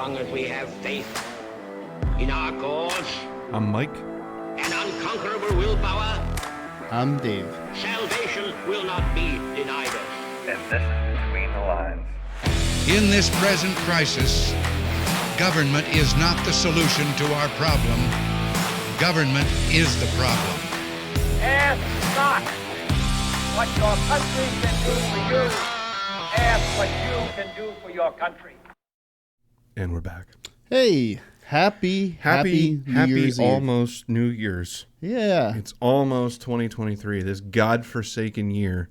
long as we have faith in our cause I'm Mike. and unconquerable willpower, I'm Dave. salvation will not be denied us. And this is Between the Lines. In this present crisis, government is not the solution to our problem. Government is the problem. Ask not what your country can do for you. Ask what you can do for your country. And we're back. Hey, happy New Year's Eve. Almost New Year's. Yeah. It's almost 2023. This godforsaken year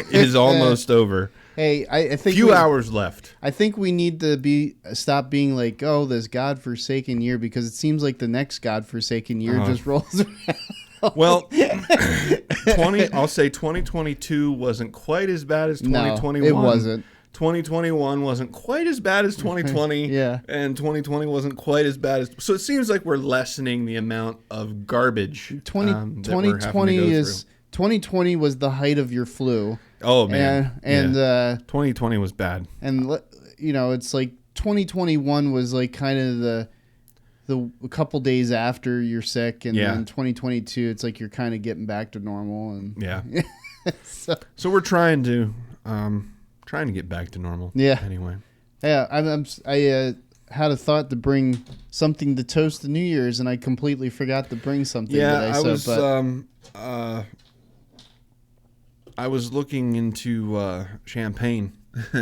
is almost over. Hey, I think Few hours left. I think we need to stop being like, oh, this godforsaken year, because it seems like the next godforsaken year just rolls around. Well, I'll say 2022 wasn't quite as bad as 2021. No, it wasn't. 2021 wasn't quite as bad as 2020. Yeah. And 2020 wasn't quite as bad as... So it seems like we're lessening the amount of garbage 2020 was the height of your flu. Oh, man. And 2020 was bad. And, it's like 2021 was like kind of the a couple days after you're sick, and then 2022, it's like you're kind of getting back to normal. And so we're trying to get back to normal. Yeah. Anyway. Yeah, I had a thought to bring something to toast the New Year's, and I completely forgot to bring something. I was looking into champagne.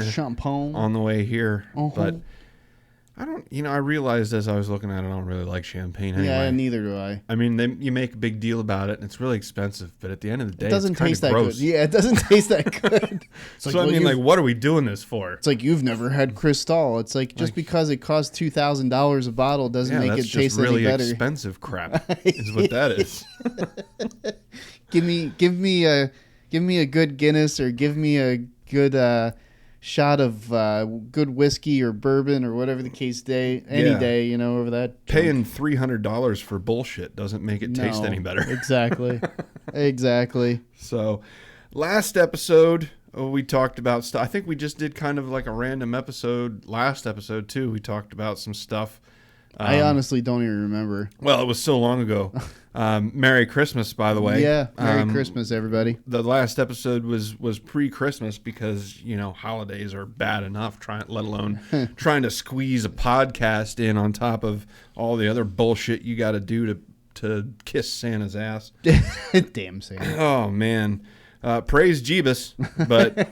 Champagne on the way here, uh-huh. But I realized as I was looking at it, I don't really like champagne anyway. Yeah, neither do I. I mean, you make a big deal about it, and it's really expensive, but at the end of the day, it doesn't taste that gross. good. Yeah, it doesn't taste that good. What are we doing this for? It's like you've never had Cristal. It's like just because it costs $2,000 a bottle doesn't make it taste really any better. Expensive crap is what that is. Give me a good Guinness, or give me a good shot of good whiskey or bourbon or whatever the case day, over that. Paying $300 for bullshit doesn't make it taste any better. Exactly. So, last episode we talked about stuff. I think we just did kind of like a random episode. Last episode too, we talked about some stuff. I honestly don't even remember. Well, it was so long ago. Merry Christmas, by the way. Yeah, Merry Christmas, everybody. The last episode was pre-Christmas because, holidays are bad enough, let alone trying to squeeze a podcast in on top of all the other bullshit you got to do to kiss Santa's ass. Damn Santa. Oh, man. Praise Jeebus, but...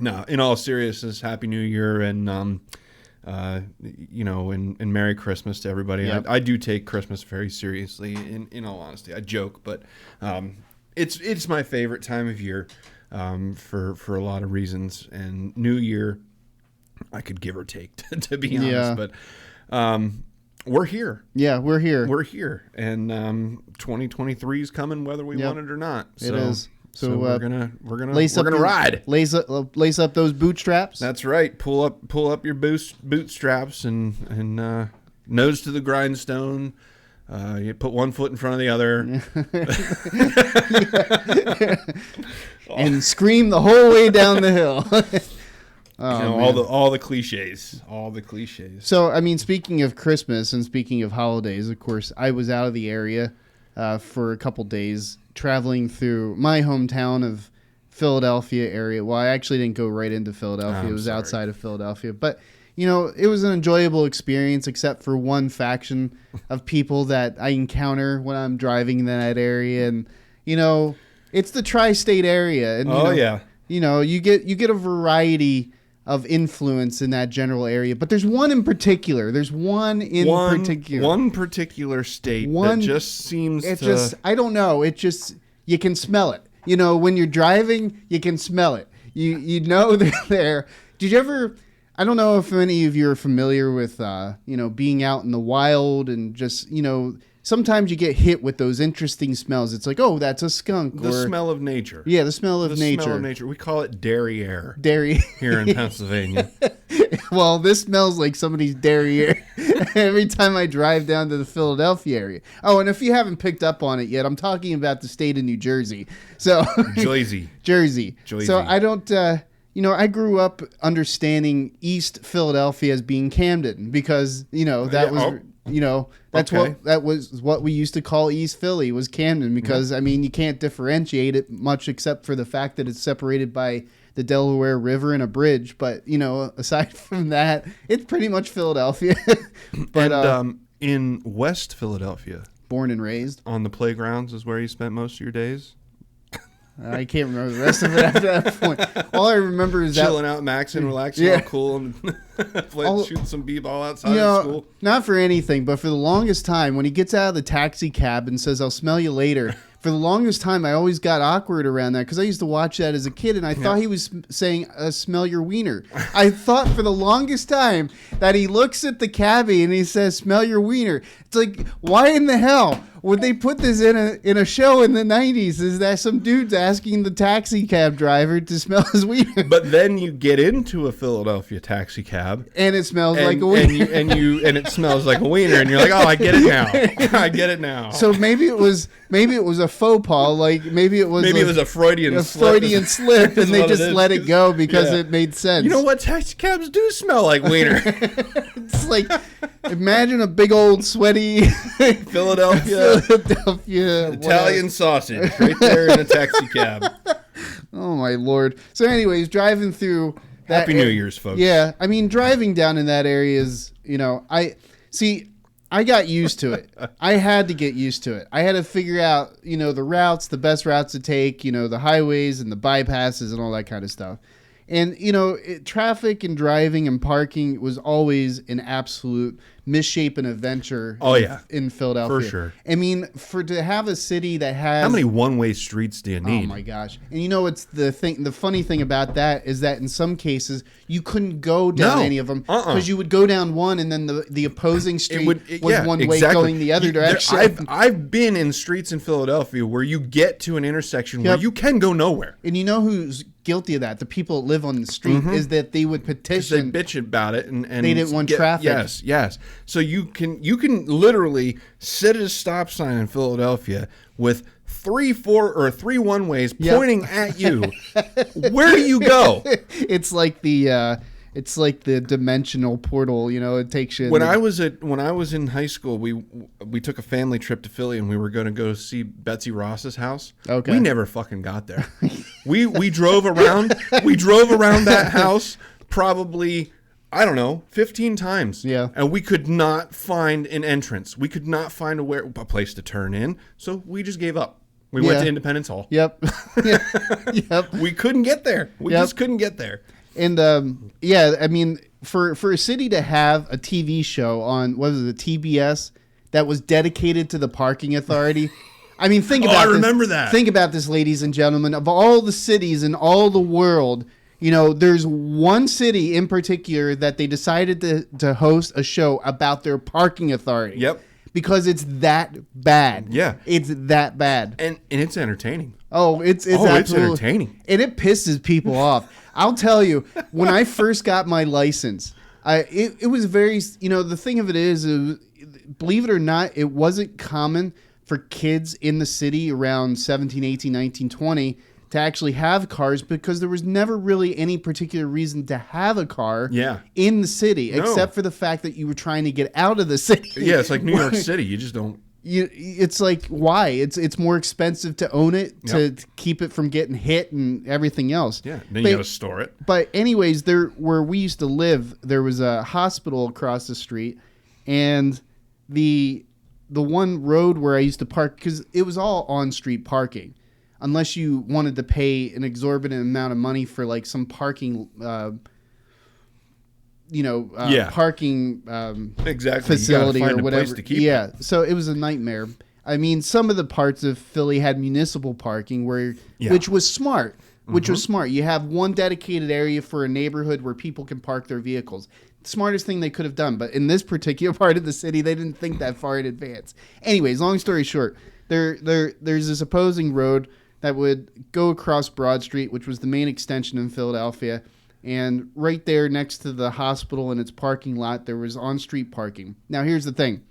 No, in all seriousness, Happy New Year and and Merry Christmas to everybody. Yep. I do take Christmas very seriously. In all honesty, I joke, but it's my favorite time of year for a lot of reasons. And New Year, I could give or take to be honest, but we're here. Yeah, we're here. We're here, and 2023 is coming whether we want it or not. It is. So we're gonna ride. Lace up those bootstraps. That's right. Pull up your bootstraps and nose to the grindstone. You put one foot in front of the other, and scream the whole way down the hill. All the cliches. So I mean, speaking of Christmas and speaking of holidays, of course, I was out of the area for a couple days, traveling through my hometown of Philadelphia area. Well, I actually didn't go right into Philadelphia. It was outside of Philadelphia. But, it was an enjoyable experience, except for one faction of people that I encounter when I'm driving in that area. And, it's the tri-state area. And, you get a variety of influence in that general area. But there's one in particular. One particular state that just seems I don't know. It just, you can smell it. When you're driving, you can smell it. You know they're there. Did you ever, I don't know if any of you are familiar with, being out in the wild and just, sometimes you get hit with those interesting smells. It's like, oh, that's a skunk. The smell of nature. Yeah, the smell of nature. The smell of nature. We call it derriere. Dairy. Here in Pennsylvania. Well, this smells like somebody's derriere every time I drive down to the Philadelphia area. Oh, and if you haven't picked up on it yet, I'm talking about the state of New Jersey. So Jersey. So I don't... I grew up understanding East Philadelphia as being Camden because, that was, that's okay. that was what we used to call East Philly was Camden because, you can't differentiate it much except for the fact that it's separated by the Delaware River and a bridge. But, aside from that, it's pretty much Philadelphia. But in West Philadelphia, born and raised. on the playgrounds is where you spent most of your days? I can't remember the rest of it after that point. All I remember is Chilling out, maxing, relaxing, all cool, and shooting some b-ball outside of school. Not for anything, but for the longest time, when he gets out of the taxi cab and says, "I'll smell you later," for the longest time, I always got awkward around that because I used to watch that as a kid, and I thought he was saying, "Smell your wiener." I thought for the longest time that he looks at the cabbie and he says, "Smell your wiener." It's like, why in the hell would they put this in a show in the 90s? Is that some dude's asking the taxi cab driver to smell his wiener? But then you get into a Philadelphia taxi cab, And it smells like a wiener. and it smells like a wiener, and you're like, oh, I get it now. I get it now. So maybe it was a faux pas, like maybe it was a Freudian a slip. Freudian slip, and they what it just is. let it go because Yeah. it made sense. You know what? Taxi cabs do smell like wiener. It's like, imagine a big old sweaty Philadelphia Philadelphia Italian sausage right there in a taxi cab. Oh my Lord! So, anyways, driving through. That Happy New Year's, folks. Yeah, driving down in that area is, I got used to it. I had to get used to it. I had to figure out, the routes, the best routes to take, the highways and the bypasses and all that kind of stuff. And, traffic and driving and parking was always an absolute misshapen adventure in Philadelphia. For sure. To have a city that has... How many one-way streets do you need? Oh my gosh! And it's the thing. The funny thing about that is that in some cases you couldn't go down any of them because you would go down one and then the opposing street was one way going the other direction. I've been in streets in Philadelphia where you get to an intersection where you can go nowhere. And you know who's guilty of that? The people that live on the street is that they would petition. They bitch about it and they didn't want traffic. Yes. So you can literally sit at a stop sign in Philadelphia with three one-ways pointing at you. Where do you go? It's like the dimensional portal. It takes you. When I was in high school, we took a family trip to Philly and we were going to go see Betsy Ross's house. Okay. We never fucking got there. we drove around. We drove around that house probably, I don't know, 15 times. Yeah. And we could not find an entrance. We could not find a place to turn in. So we just gave up. We went to Independence Hall. Yep. Yep. We couldn't get there. We just couldn't get there. And for a city to have a TV show on, what was it, TBS, that was dedicated to the parking authority. Think about I this. remember that. Think about this, ladies and gentlemen. Of all the cities in all the world, there's one city in particular that they decided to host a show about their parking authority. Yep. Because it's that bad. Yeah. It's that bad. And it's entertaining. Oh, it's it's absolutely entertaining. And it pisses people off. I'll tell you, when I first got my license, it was very, the thing of it is, believe it or not, it wasn't common for kids in the city around 17, 18, 19, 20 to actually have cars because there was never really any particular reason to have a car in the city, except for the fact that you were trying to get out of the city. Yeah, it's like New York City. You just don't. It's like, why? It's more expensive to own it, to keep it from getting hit and everything else. Yeah, then you got to store it. But anyways, where we used to live, there was a hospital across the street, and the one road where I used to park, because it was all on-street parking, unless you wanted to pay an exorbitant amount of money for like some parking parking exactly facility or whatever. To keep it. So it was a nightmare. Some of the parts of Philly had municipal parking which was smart. You have one dedicated area for a neighborhood where people can park their vehicles. Smartest thing they could have done. But in this particular part of the city, they didn't think that far in advance. Anyways, long story short, there's this opposing road that would go across Broad Street, which was the main extension in Philadelphia. And right there next to the hospital and its parking lot, there was on-street parking. Now, here's the thing.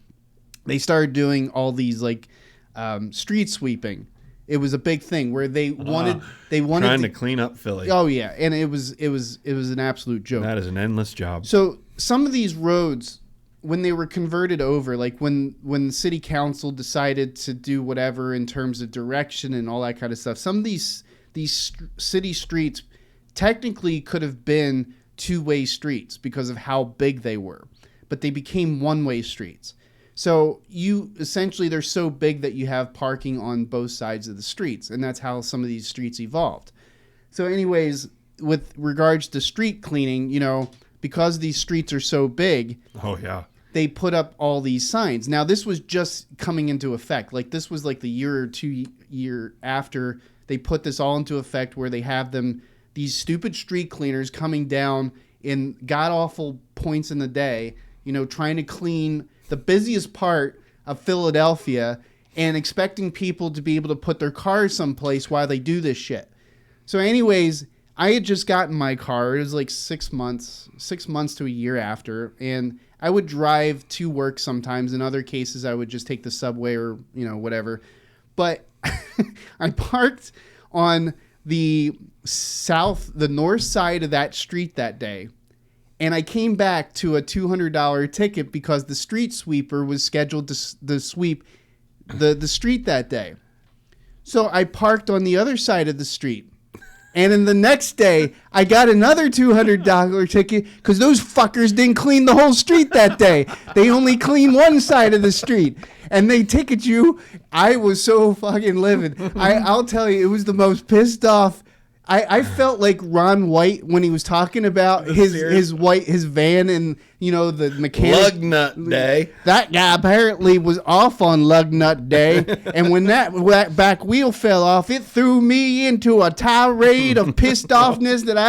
They started doing all these, street sweeping It was a big thing where they wanted trying to clean up Philly. Oh yeah, and it was an absolute joke. That is an endless job. So some of these roads, when they were converted over, like when the city council decided to do whatever in terms of direction and all that kind of stuff, some of these city streets technically could have been two-way streets because of how big they were, but they became one-way streets. So they're so big that you have parking on both sides of the streets, and that's how some of these streets evolved. So anyways, with regards to street cleaning, because these streets are so big, oh yeah, they put up all these signs. Now this was just coming into effect. Like this was like the year or two after they put this all into effect, where they have these stupid street cleaners coming down in god-awful points in the day, trying to clean the busiest part of Philadelphia and expecting people to be able to put their cars someplace while they do this shit. So anyways, I had just gotten my car. It was like 6 months to a year after, and I would drive to work sometimes. In other cases, I would just take the subway or, whatever. But I parked on the north side of that street that day. And I came back to a $200 ticket because the street sweeper was scheduled to sweep the street that day. So I parked on the other side of the street. And then the next day, I got another $200 ticket because those fuckers didn't clean the whole street that day. They only cleaned one side of the street. And they ticket you. I was so fucking livid. I'll tell you, it was the most pissed off. I felt like Ron White when he was talking about his van and the mechanic. Lug nut day. That guy apparently was off on lug nut day, and when that back wheel fell off, it threw me into a tirade of pissed offness that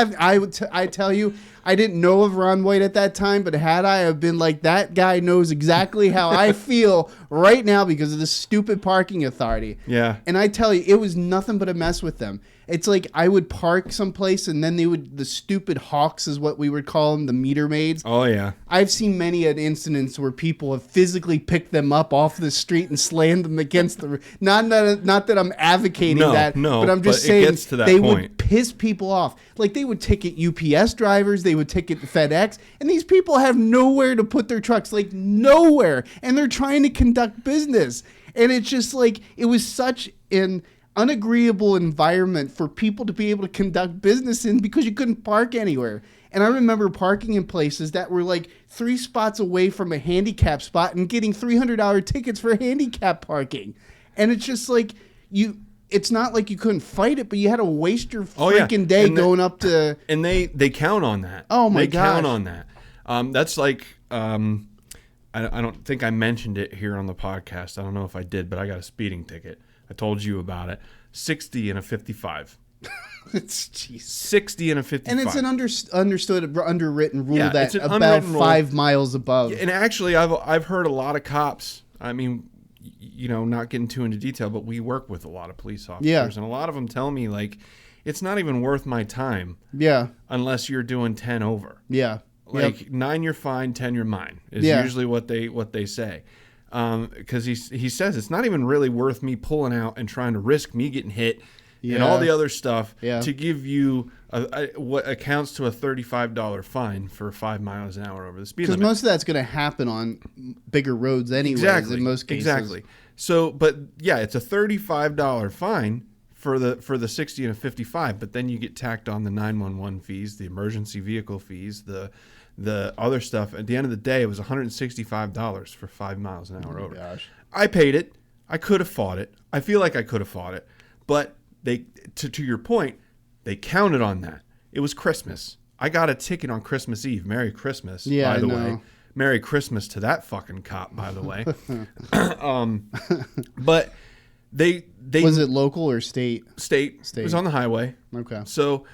I tell you. I didn't know of Ron White at that time, but had I have been like, that guy knows exactly how I feel right now because of the stupid parking authority. Yeah. And I tell you, it was nothing but a mess with them. It's like I would park someplace and then the stupid hawks is what we would call them, the meter maids. Oh, yeah. I've seen many an incidents where people have physically picked them up off the street and slammed them against the... Not that I'm advocating that, but I'm just saying it gets to that they point. would piss people off. Like they would ticket UPS drivers, they would ticket FedEx, and these people have nowhere to put their trucks, like nowhere, and they're trying to conduct business. And it's just like, it was such an unagreeable environment for people to be able to conduct business in because you couldn't park anywhere. And I remember parking in places that were like 3 spots away from a handicap spot and getting $300 tickets for handicap parking. And it's just like it's not like you couldn't fight it, but you had to waste your freaking day going up to... And they count on that. Oh my gosh. They count on that. That's like... I don't think I mentioned it here on the podcast. I don't know if I did, but I got a speeding ticket. I told you about it. 60 and a 55. Jeez. 60 and a 55. And it's an underwritten rule it's an about unwritten 5 miles above. And actually, I've heard a lot of cops. I mean, not getting too into detail, but we work with a lot of police officers, and a lot of them tell me like, it's not even worth my time. Yeah. Unless you're doing 10 over. Yeah. Like 9 you're fine, 10 you're mine is usually what they say. Because he says it's not even really worth me pulling out and trying to risk me getting hit and all the other stuff to give you what accounts to a $35 fine for 5 miles an hour over the speed limit. Because most of that's going to happen on bigger roads anyways. Exactly. In most cases. Exactly. So, but yeah, it's a $35 fine for the 60 and a 55, but then you get tacked on the 911 fees, the emergency vehicle fees, the other stuff. At the end of the day, it was $165 for 5 miles an hour over. Gosh. I paid it. I could have fought it. I feel like I could have fought it, but they, to your point, they counted on that. It was Christmas. I got a ticket on Christmas Eve. Merry Christmas, by the way. Merry Christmas to that fucking cop, by the way. But they was it local or state? State. It was on the highway. Okay. So,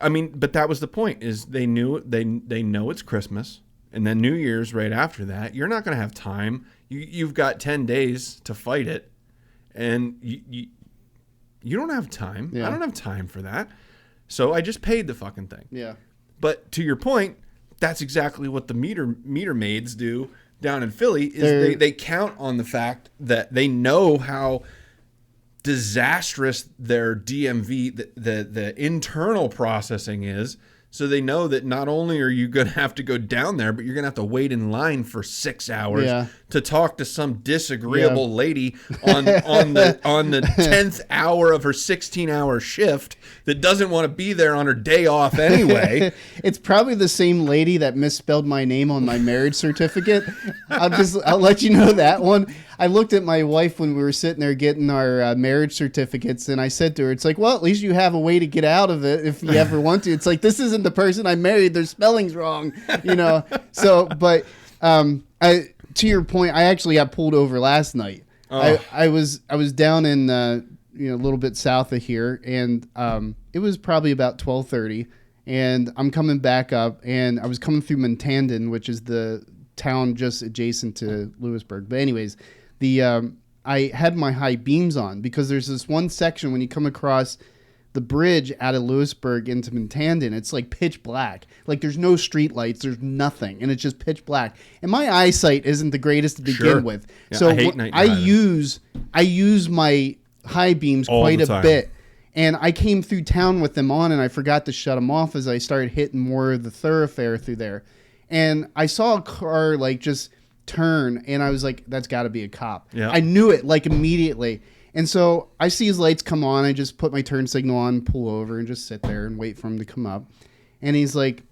I mean, but that was the point. Is they knew they know it's Christmas, and then New Year's right after that. You're not going to have time. You've got 10 days to fight it, and you don't have time. Yeah. I don't have time for that. So I just paid the fucking thing. Yeah. But to your point, that's exactly what the meter maids do down in Philly. Is they count on the fact that they know how disastrous their DMV, the internal processing is. So they know that not only are you going to have to go down there, but you're going to have to wait in line for 6 hours to talk to some disagreeable lady on the 10th hour of her 16-hour shift that doesn't want to be there on her day off anyway. It's probably the same lady that misspelled my name on my marriage certificate. I'll let you know that one. I looked at my wife when we were sitting there getting our marriage certificates, and I said to her, it's like, well, at least you have a way to get out of it if you ever want to. It's like, this isn't the person I married. Their spelling's wrong, you know? So, but to your point, I actually got pulled over last night. I was down in, a little bit south of here, and it was probably about 12:30, and I'm coming back up, and I was coming through Montandon, which is the town just adjacent to Lewisburg. But anyways, I had my high beams on because there's this one section when you come across the bridge out of Lewisburg into Montandon, it's like pitch black. Like there's no street lights, there's nothing, and it's just pitch black. And my eyesight isn't the greatest to begin with. Yeah, so I hate night I driving. use my high beams All quite the a time. bit. And I came through town with them on, and I forgot to shut them off as I started hitting more of the thoroughfare through there. And I saw a car like just turn, and I was like, that's got to be a cop. Yeah. I knew it like immediately. And so I see his lights come on. I just put my turn signal on, pull over, and just sit there and wait for him to come up. And he's like,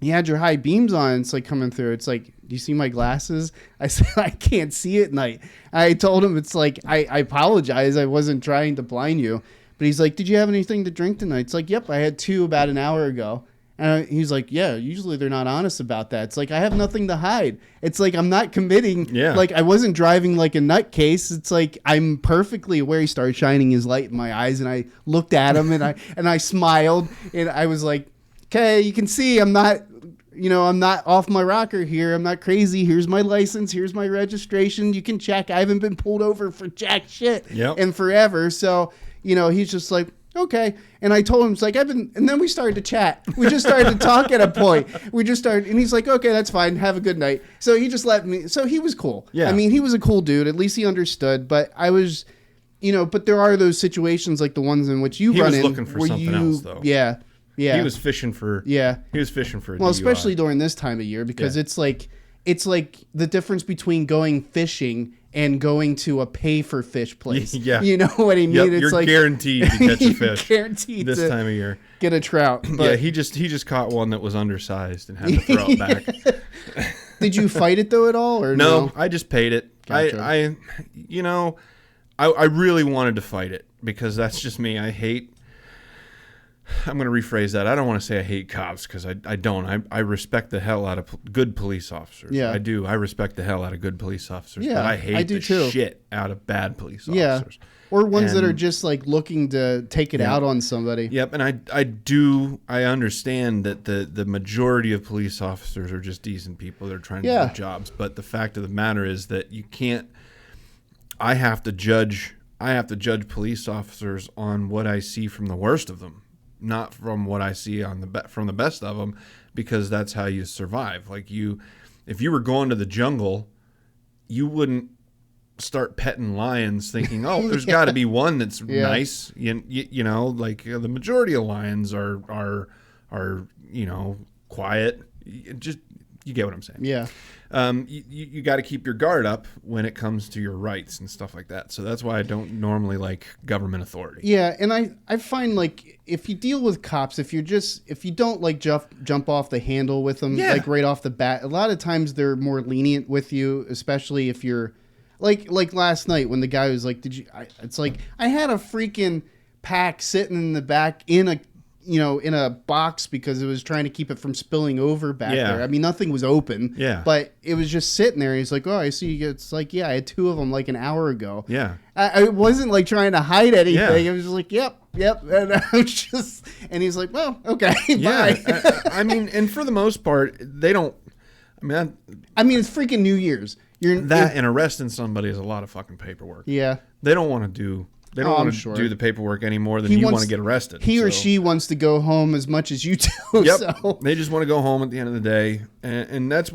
you had your high beams on. It's like coming through. It's like, do you see my glasses? I said, I can't see at night. I told him, it's like, I apologize. I wasn't trying to blind you. But he's like, did you have anything to drink tonight? It's like, yep, I had 2 about an hour ago. And he's like, yeah, usually they're not honest about that. It's like, I have nothing to hide. It's like, I'm not committing. Yeah. Like, I wasn't driving like a nutcase. It's like, I'm perfectly aware. He started shining his light in my eyes, and I looked at him, and I smiled, and I was like, okay, you can see I'm not, I'm not off my rocker here. I'm not crazy. Here's my license. Here's my registration. You can check. I haven't been pulled over for jack shit in forever. So, he's just like, okay. And I told him, it's like, and then we started to chat. We just started to talk at a point. And he's like, okay, that's fine. Have a good night. So he just let me, so he was cool. Yeah. I mean, he was a cool dude. At least he understood. But I was, but there are those situations like the ones in which you run in. He was looking for something else, though. Yeah. Yeah. He was fishing for. Yeah. He was fishing for. Well, DUI. especially during this time of year, because it's like the difference between going fishing and going to a pay for fish place. Yeah. You know what I mean? Yep, It's you're like guaranteed to catch a fish. Guaranteed this to time of year. get a trout. But Yeah, he just caught one that was undersized and had to throw it back. did you fight it though at all, or No, I just paid it. Gotcha. I really wanted to fight it because that's just me. I'm going to rephrase that. I don't want to say I hate cops because I don't. I respect the hell out of good police officers. Yeah. I do. I respect the hell out of good police officers. Yeah, but I hate I do the too. shit out of bad police Yeah. officers. or ones that are And- just like looking to take it out on somebody. Yep, and I understand that the majority of police officers are just decent people. They're trying to do their jobs. But the fact of the matter is that you can't. I have to judge police officers on what I see from the worst of them, not from what I see from the best of them, because that's how you survive. Like if you were going to the jungle, you wouldn't start petting lions thinking, oh, there's got to be one that's nice. You know, like the majority of lions are quiet. You get what I'm saying? Yeah. You got to keep your guard up when it comes to your rights and stuff like that. So that's why I don't normally like government authority. Yeah, and I find like if you deal with cops, if you don't like jump off the handle with them like right off the bat, a lot of times they're more lenient with you, especially if you're like last night when the guy was like, it's like I had a freaking pack sitting in the back in a box because it was trying to keep it from spilling over back there. I mean, nothing was open. Yeah. But it was just sitting there. And he's like, oh, I see. It's like, yeah, I had 2 of them like an hour ago. Yeah. I wasn't like trying to hide anything. Yeah. It was just like, yep. And I was just, and he's like, well, okay, bye. I mean, and for the most part, they don't. I mean, it's freaking New Year's. And arresting somebody is a lot of fucking paperwork. Yeah. They don't want to do. They don't want to do the paperwork any more than you want to get arrested. He or she wants to go home as much as you do. Yep. So. They just want to go home at the end of the day. And that's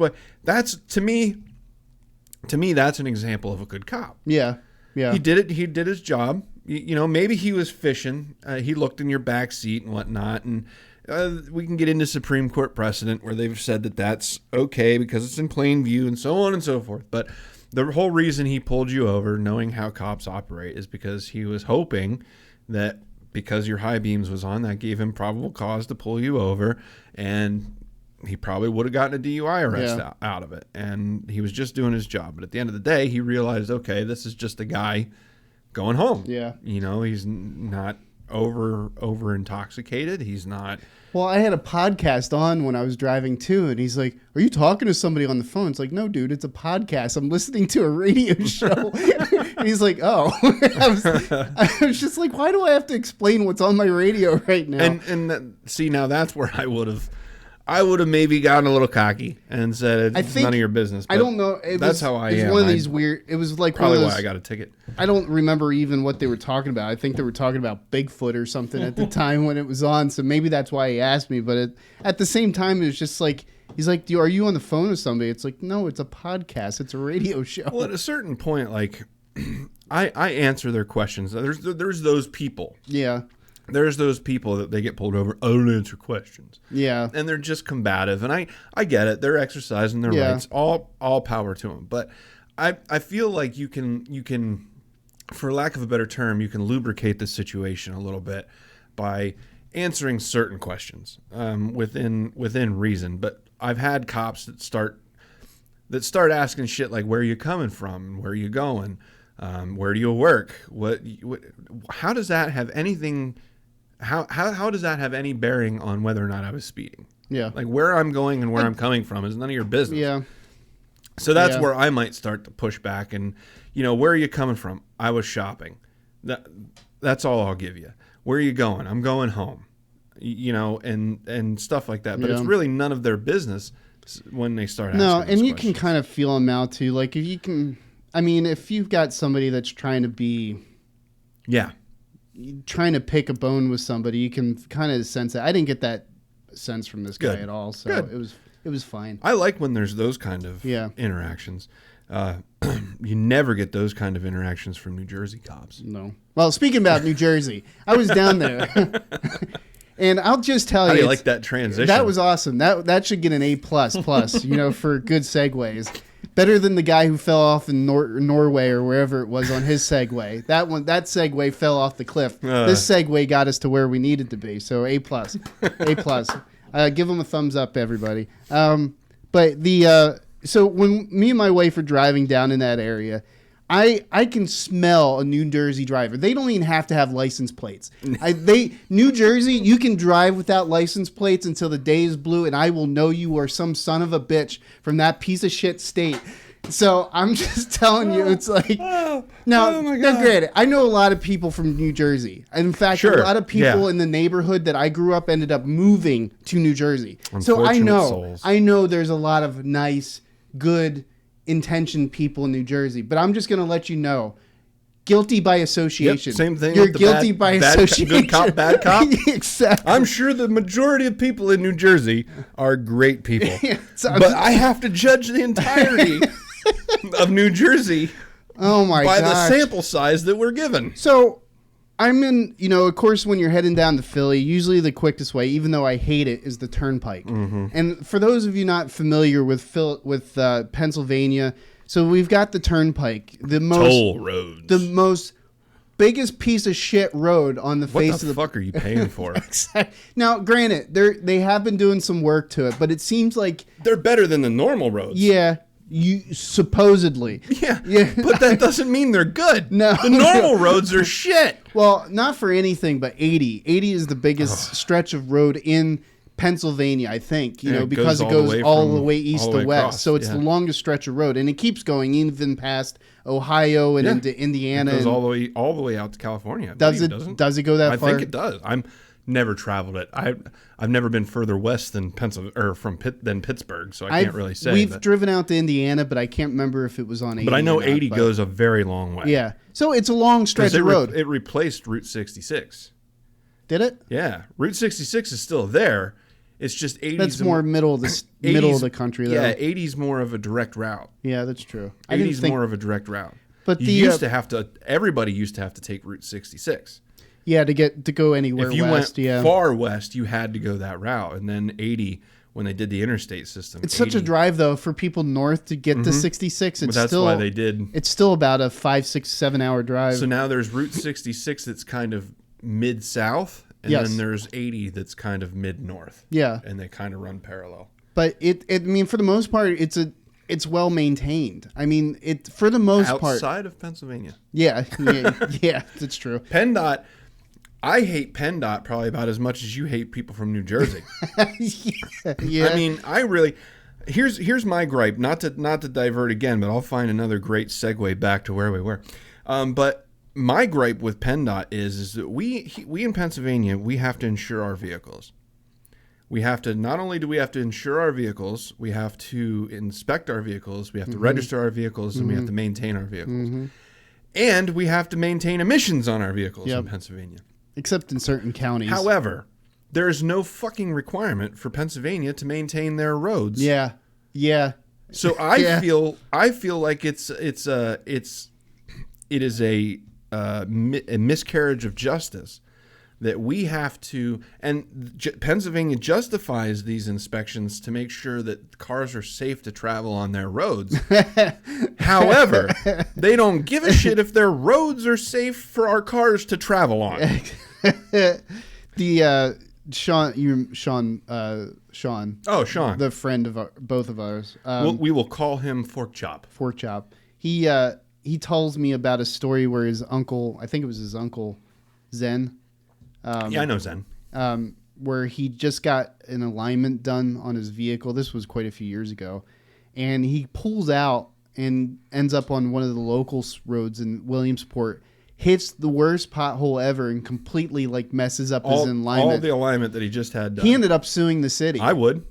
to me, that's an example of a good cop. Yeah. Yeah. He did it. He did his job. maybe he was fishing. He looked in your back seat and whatnot, and we can get into Supreme Court precedent where they've said that that's okay because it's in plain view and so on and so forth. But the whole reason he pulled you over, knowing how cops operate, is because he was hoping that because your high beams was on, that gave him probable cause to pull you over, and he probably would have gotten a DUI arrest out of it. And he was just doing his job. But at the end of the day, he realized, okay, this is just a guy going home. Yeah. He's not over intoxicated. He's not. Well, I had a podcast on when I was driving too, and he's like, "Are you talking to somebody on the phone?" It's like, "No, dude, it's a podcast. I'm listening to a radio show." And he's like, "Oh," I was just like, "Why do I have to explain what's on my radio right now?" See, now that's where I would have maybe gotten a little cocky and said it's none of your business. I don't know. That's how I am. It's one of these weird. It was like probably one of those, why I got a ticket. I don't remember even what they were talking about. I think they were talking about Bigfoot or something at the time when it was on. So maybe that's why he asked me. But at the same time, it was just like, he's like, "Are you on the phone with somebody?" It's like, no, it's a podcast. It's a radio show. Well, at a certain point, like I answer their questions. There's those people. Yeah. There's those people that they get pulled over. I don't answer questions. Yeah. And they're just combative. And I get it. They're exercising their rights. All power to them. But I feel like you can, for lack of a better term, you can lubricate the situation a little bit by answering certain questions within reason. But I've had cops that start asking shit like, where are you coming from? Where are you going? Where do you work? How does that have anything? How does that have any bearing on whether or not I was speeding? Yeah. Like where I'm going and where I'm coming from is none of your business. Yeah. So that's where I might start to push back and, where are you coming from? I was shopping. That's all I'll give you. Where are you going? I'm going home. And stuff like that. But it's really none of their business when they start asking No, and you questions. can kind of feel them out too. Like if you've got somebody that's trying to pick a bone with somebody, you can kind of sense that. I didn't get that sense from this guy at all, so it was fine. I like when there's those kind of interactions. You never get those kind of interactions from New Jersey cops. No. Well, speaking about New Jersey, I was down there, and I'll just tell you, how do you like that transition? That was awesome. That should get an A++, for good segues. Better than the guy who fell off in Norway or wherever it was on his Segway. That Segway fell off the cliff. This Segway got us to where we needed to be. So A+, A+. Give them a thumbs up, everybody. So when me and my wife are driving down in that area, I can smell a New Jersey driver. They don't even have to have license plates. New Jersey, you can drive without license plates until the day is blue, and I will know you are some son of a bitch from that piece of shit state. So I'm just telling you, it's like, now, granted, I know a lot of people from New Jersey. In fact, a lot of people in the neighborhood that I grew up ended up moving to New Jersey. So I know there's a lot of nice, good intentioned people in New Jersey, but I'm just going to let you know, guilty by association. Yep, same thing. You're guilty by association. Good cop, bad cop. Exactly. I'm sure the majority of people in New Jersey are great people, but I have to judge the entirety of New Jersey. Oh my god! By the sample size that we're given. So I'm in, of course, when you're heading down to Philly, usually the quickest way, even though I hate it, is the turnpike. Mm-hmm. And for those of you not familiar with Pennsylvania, so we've got the turnpike, toll roads, the most biggest piece of shit road on the face of the. What the fuck are you paying for? Now, granted, they have been doing some work to it, but it seems like they're better than the normal roads. Yeah. You supposedly. Yeah. But that doesn't mean they're good. No. The normal roads are shit. Well, not for anything, but 80. 80 is the biggest stretch of road in Pennsylvania, I think, because it goes all the way east to west. Across. So it's the longest stretch of road, and it keeps going even past Ohio and into Indiana. It goes all the way out to California. Does it go that far? I think it does. I'm never traveled it. I've never been further west than than Pittsburgh, so I can't really say. We've driven out to Indiana, but I can't remember if it was on 80. But I know 80 goes a very long way. Yeah, so it's a long stretch of road. It replaced Route 66. Did it? Yeah, Route 66 is still there. It's just 80's. That's more middle of the country, though. Yeah, 80's more of a direct route. Yeah, that's true. 80's more of a direct route. But everybody used to have to take Route 66. Yeah, to go anywhere If you west. went far west, you had to go that route. And then 80, when they did the interstate system. It's such a drive, though, for people north to get to 66. But that's why they did. It's still about a 5, 6, 7 hour drive. So now there's Route 66 that's kind of mid-south. And then there's 80 that's kind of mid-north. Yeah. And they kind of run parallel. But I mean, for the most part, it's well maintained. I mean, for the most part. Outside of Pennsylvania. Yeah, that's true. PennDOT, I hate PennDOT probably about as much as you hate people from New Jersey. Yeah. I mean, here's my gripe. Not to divert again, but I'll find another great segue back to where we were. But my gripe with PennDOT is that we in Pennsylvania, we have to insure our vehicles. We have to, not only do we have to insure our vehicles, we have to inspect our vehicles, we have to register our vehicles, and we have to maintain our vehicles. And we have to maintain emissions on our vehicles in Pennsylvania. Except in certain counties. However, there is no fucking requirement for Pennsylvania to maintain their roads. Yeah. So I feel like it is a miscarriage of justice that we have to, and Pennsylvania justifies these inspections to make sure that cars are safe to travel on their roads. However, they don't give a shit if their roads are safe for our cars to travel on. Sean. Oh, Sean, the friend of both of ours. We will call him Fork Chop. Fork Chop. He tells me about a story where his uncle, I think it was his uncle, Zen. I know Zen. Where he just got an alignment done on his vehicle. This was quite a few years ago. And he pulls out and ends up on one of the local roads in Williamsport, hits the worst pothole ever, and completely messes up his alignment. All the alignment that he just had done. He ended up suing the city. I would.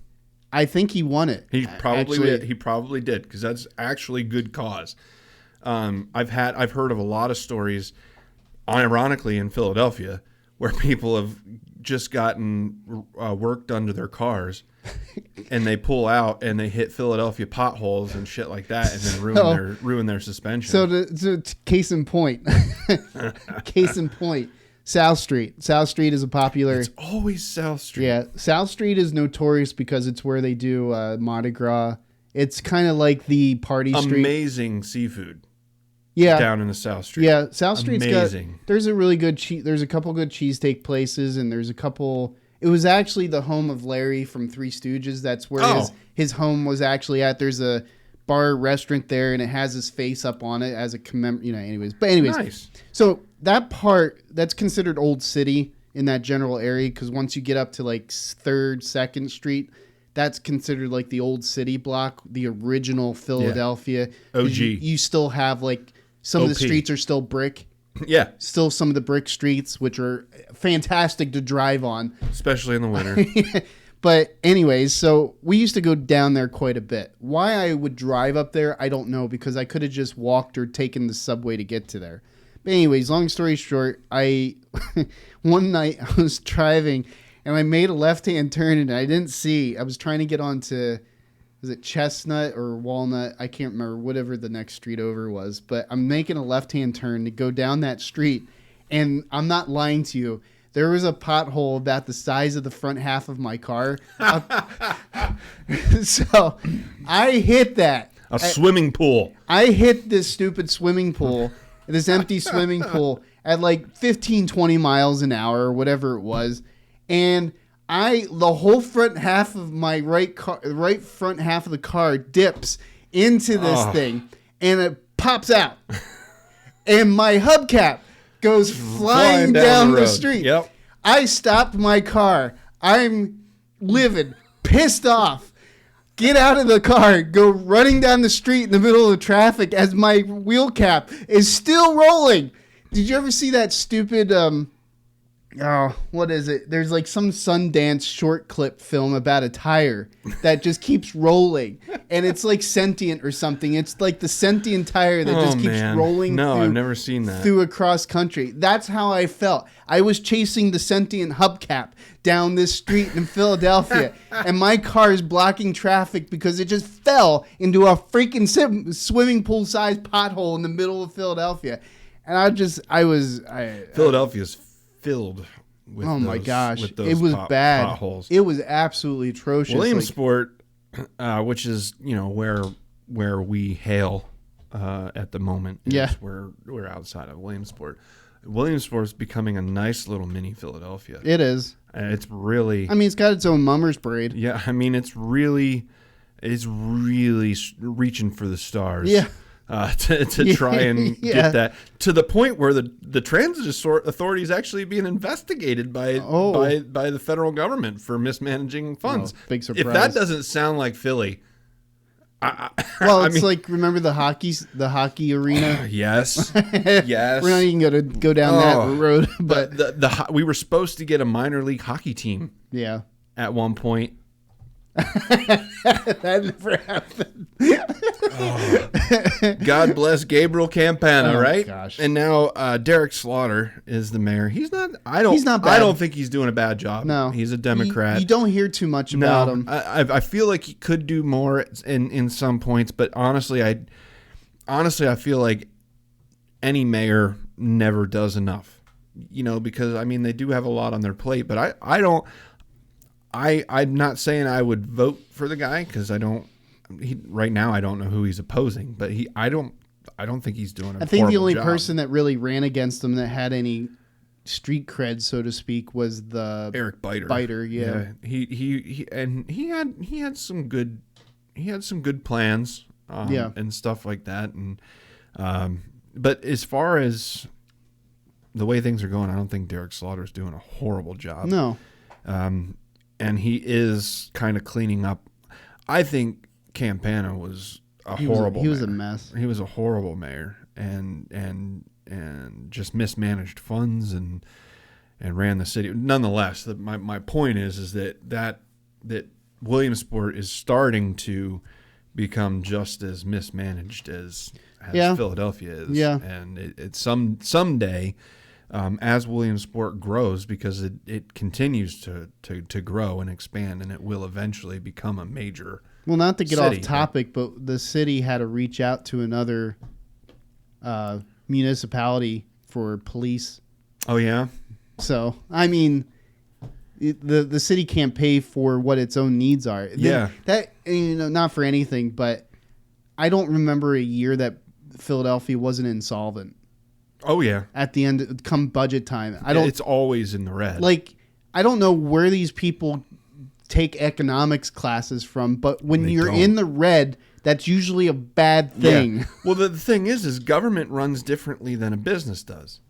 I think he won it. He probably did, because that's actually good cause. I've heard of a lot of stories, ironically in Philadelphia, where people have just gotten work done to their cars, and they pull out and they hit Philadelphia potholes and shit like that, and then ruin their suspension. So, case in point, South Street. South Street is a popular. It's always South Street. Yeah, South Street is notorious because it's where they do Mardi Gras. It's kind of like the party street. Amazing seafood. Yeah, down in the South Street. Yeah, South Street's amazing. There's a really good there's a couple good cheesesteak places, and there's a couple. It was actually the home of Larry from Three Stooges. That's where his home was actually at. There's a bar restaurant there, and it has his face up on it as a anyways. But anyways, nice. So that part that's considered Old City in that general area, because once you get up to 3rd, 2nd Street, that's considered the Old City block, the original Philadelphia. OG. You still have some of the streets are still brick. Yeah. Still some of the brick streets, which are fantastic to drive on. Especially in the winter. But anyways, so we used to go down there quite a bit. Why I would drive up there, I don't know, because I could have just walked or taken the subway to get to there. But anyways, long story short, one night I was driving and I made a left-hand turn and I didn't see. I was trying to get onto... Was it Chestnut or Walnut? I can't remember, whatever the next street over was. But I'm making a left-hand turn to go down that street. And I'm not lying to you. There was a pothole about the size of the front half of my car. So I hit that. Swimming pool. I hit this stupid swimming pool, this empty swimming pool, at 15, 20 miles an hour or whatever it was. And the whole front half of my right front half of the car dips into this thing, and it pops out, and my hubcap goes flying down the street. Yep. I stopped my car. I'm livid, pissed off. Get out of the car, go running down the street in the middle of the traffic as my wheel cap is still rolling. Did you ever see that stupid Oh, what is it? There's like some Sundance short clip film about a tire that just keeps rolling, and it's like sentient or something. It's like the sentient tire that just keeps rolling. No, I've never seen that. Through across country. That's how I felt. I was chasing the sentient hubcap down this street in Philadelphia, and my car is blocking traffic because it just fell into a freaking swimming pool sized pothole in the middle of Philadelphia, and Philadelphia's filled with my gosh, with those it was bad. potholes. It was absolutely atrocious. Williamsport, which is where we hail at the moment. Yeah, we're outside of Williamsport. Williamsport's becoming a nice little mini Philadelphia. It is. It's really. I mean, it's got its own mummers parade. Yeah, I mean, it's really reaching for the stars. Yeah. To try and get that to the point where the transit authority is actually being investigated by the federal government for mismanaging funds. Oh, big surprise. If that doesn't sound like Philly, well, it's like, remember the hockey arena? Yes, yes. We're not even going to go down that road, but we were supposed to get a minor league hockey team. Yeah. At one point. That never happened. God bless Gabriel Campana, right? Gosh. And now Derek Slaughter is the mayor. He's not bad. I don't think he's doing a bad job. No, he's a Democrat. You don't hear too much about him. I feel like he could do more in some points, but honestly, I feel like any mayor never does enough. Because I mean they do have a lot on their plate, but I don't. I'm not saying I would vote for the guy because I don't. Right now, I don't know who he's opposing, but I don't think he's doing. I think the only job. person that really ran against him that had any street cred, so to speak, was the Eric Biter. Biter, yeah. He had some good plans, and stuff like that, and but as far as the way things are going, I don't think Derek Slaughter's doing a horrible job. No. And he is kind of cleaning up. I think Campana was horrible. He was a mess. He was a horrible mayor, and just mismanaged funds and ran the city. Nonetheless, my point is that Williamsport is starting to become just as mismanaged as Philadelphia is. Yeah, and it's someday. As Williamsport grows, because it continues to grow and expand, and it will eventually become a major. Well, not to get city, off topic, but the city had to reach out to another municipality for police. Oh yeah. So I mean, the city can't pay for what its own needs are. Yeah. That not for anything, but I don't remember a year that Philadelphia wasn't insolvent. Oh yeah. At the end, come budget time, It's always in the red. Like, I don't know where these people take economics classes from, but when you're in the red, that's usually a bad thing. Yeah. Well, the thing is government runs differently than a business does.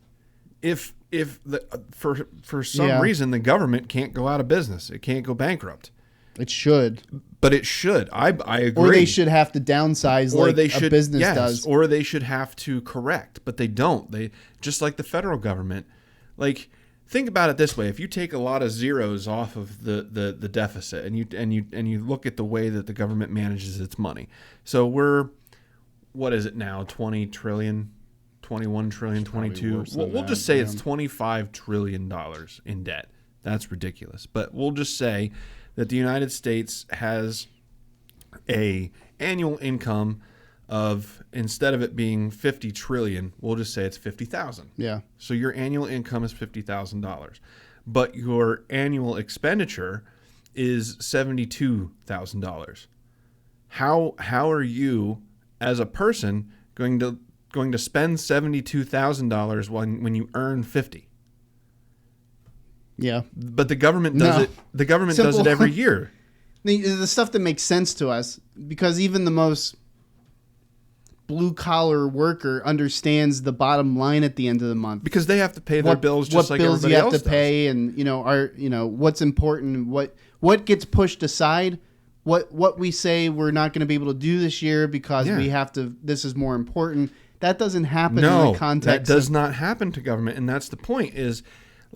If for some reason the government can't go out of business, it can't go bankrupt. It should. But it should. I agree. Or they should have to downsize a business does. Or they should have to correct, but they don't. They just like the federal government. Like, think about it this way: if you take a lot of zeros off of the deficit, and you look at the way that the government manages its money, so what is it now? 20 trillion, 21 trillion, 22. We'll just say it's $25 trillion in debt. That's ridiculous. But we'll just say that the United States has a annual income of, instead of it being 50 trillion, we'll just say it's 50,000. Yeah. So your annual income is $50,000, but your annual expenditure is $72,000. How are you as a person going to spend $72,000 when you earn 50? Yeah, but the government does it. The government does it every year. The stuff that makes sense to us, because even the most blue collar worker understands the bottom line at the end of the month, because they have to pay their bills just like everybody else does. What bills you have to pay, and what's important, what gets pushed aside, what we say we're not going to be able to do this year because we have to. This is more important. That doesn't happen in the context. That does not happen to government, and that's the point. Is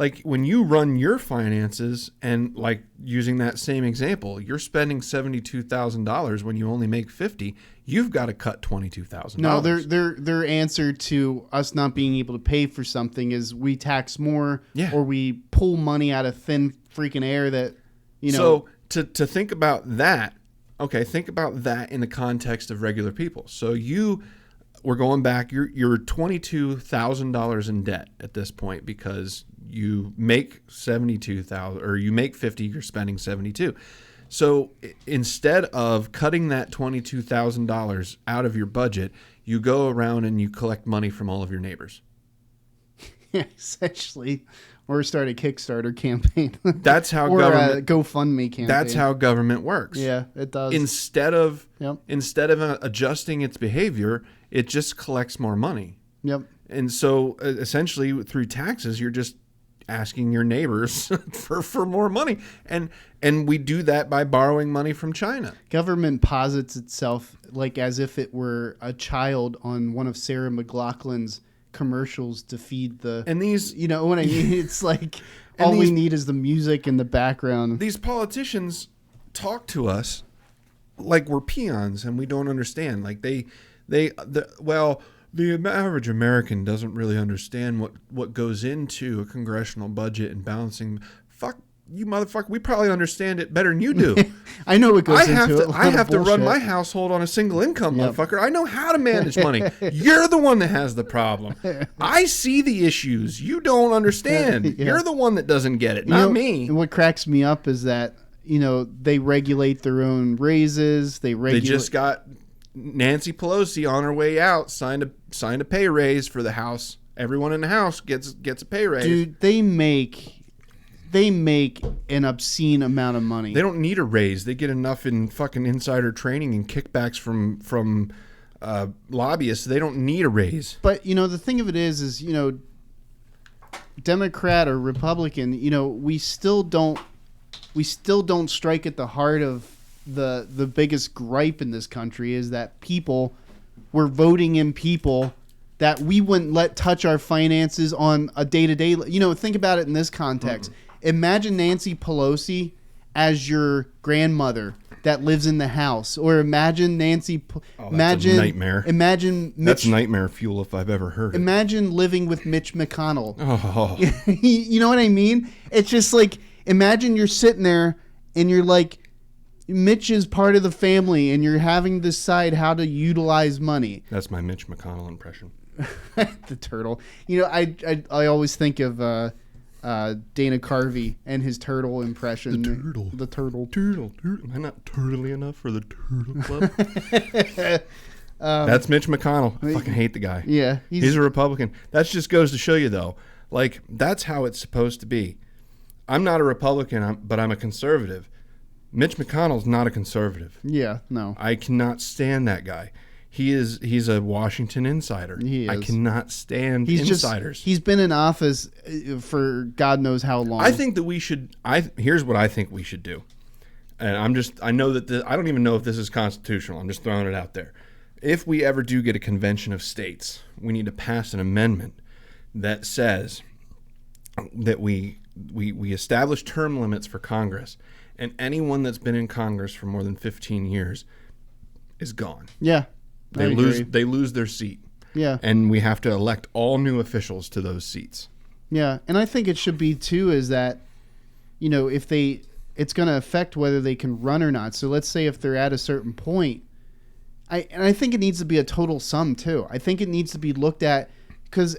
like when you run your finances and like using that same example, you're spending $72,000 when you only make 50, you've got to cut $22,000. No, their answer to us not being able to pay for something is we tax more, Yeah. or we pull money out of thin freaking air that, you know. So to think about that, okay, think about that in the context of regular people. So we're going back, you're $22,000 in debt at this point because you make 72,000 or you make 50, you're spending 72. So instead of cutting that $22,000 out of your budget, you go around and you collect money from all of your neighbors. Essentially, or start a Kickstarter campaign. That's how or government a GoFundMe campaign. That's how government works. Yeah, it does. Instead of Yep. adjusting its behavior, it just collects more money. Yep. And so essentially through taxes, you're just asking your neighbors for more money. And we do that by borrowing money from China. Government posits itself like as if it were a child on one of Sarah McLachlan's commercials to feed the, And these, you know what I mean? It's like And all we these- need is the music in the background. these politicians talk to us like we're peons and we don't understand. Like the average American doesn't really understand what goes into a congressional budget and balancing. Fuck you, motherfucker. We probably understand it better than you do. I know what goes I have into to. it. I have to run my household on a single income, Yep. motherfucker. I know how to manage money. You're the one that has the problem. I see the issues. You don't understand. Yeah. You're the one that doesn't get it, You not know, me. And what cracks me up is that, you know, they regulate their own raises. They They just got Nancy Pelosi on her way out signed a pay raise for the House. Everyone in the House gets a pay raise. Dude, they make an obscene amount of money. They don't need a raise. They get enough in fucking insider training and kickbacks from lobbyists. They don't need a raise. But, you know, the thing of it is, you know, Democrat or Republican, you know, we still don't strike at the heart of the biggest gripe in this country is that we're voting in people that we wouldn't let touch our finances on a day-to-day. You know, think about it in this context. Imagine Nancy Pelosi as your grandmother that lives in the house, or imagine That's a nightmare. Imagine That's nightmare fuel if I've ever heard it. Imagine living with Mitch McConnell. Oh. You know what I mean? It's just like, imagine you're sitting there and you're like, Mitch is part of the family and you're having to decide how to utilize money. That's my Mitch McConnell impression. The turtle. You know, I always think of Dana Carvey and his turtle impression. The turtle. Turtle. Am I not turtly enough for the Turtle Club? That's Mitch McConnell. I fucking hate the guy. Yeah. He's a Republican. That just goes to show you, though. Like, that's how it's supposed to be. I'm not a Republican, but I'm a conservative. Mitch McConnell's not a conservative. Yeah, no. I cannot stand that guy. He's a Washington insider. He is. I cannot stand insiders. He's been in office for God knows how long. I think that we should. Here's what I think we should do, and I know that I don't even know if this is constitutional. I'm just throwing it out there. If we ever do get a convention of states, we need to pass an amendment that says that we establish term limits for Congress, and anyone that's been in Congress for more than 15 years is gone. Yeah. They lose their seat. Yeah. And we have to elect all new officials to those seats. Yeah, and I think it should be too is that, you know, it's going to affect whether they can run or not. So let's say if they're at a certain point, I think it needs to be a total sum too. I think it needs to be looked at because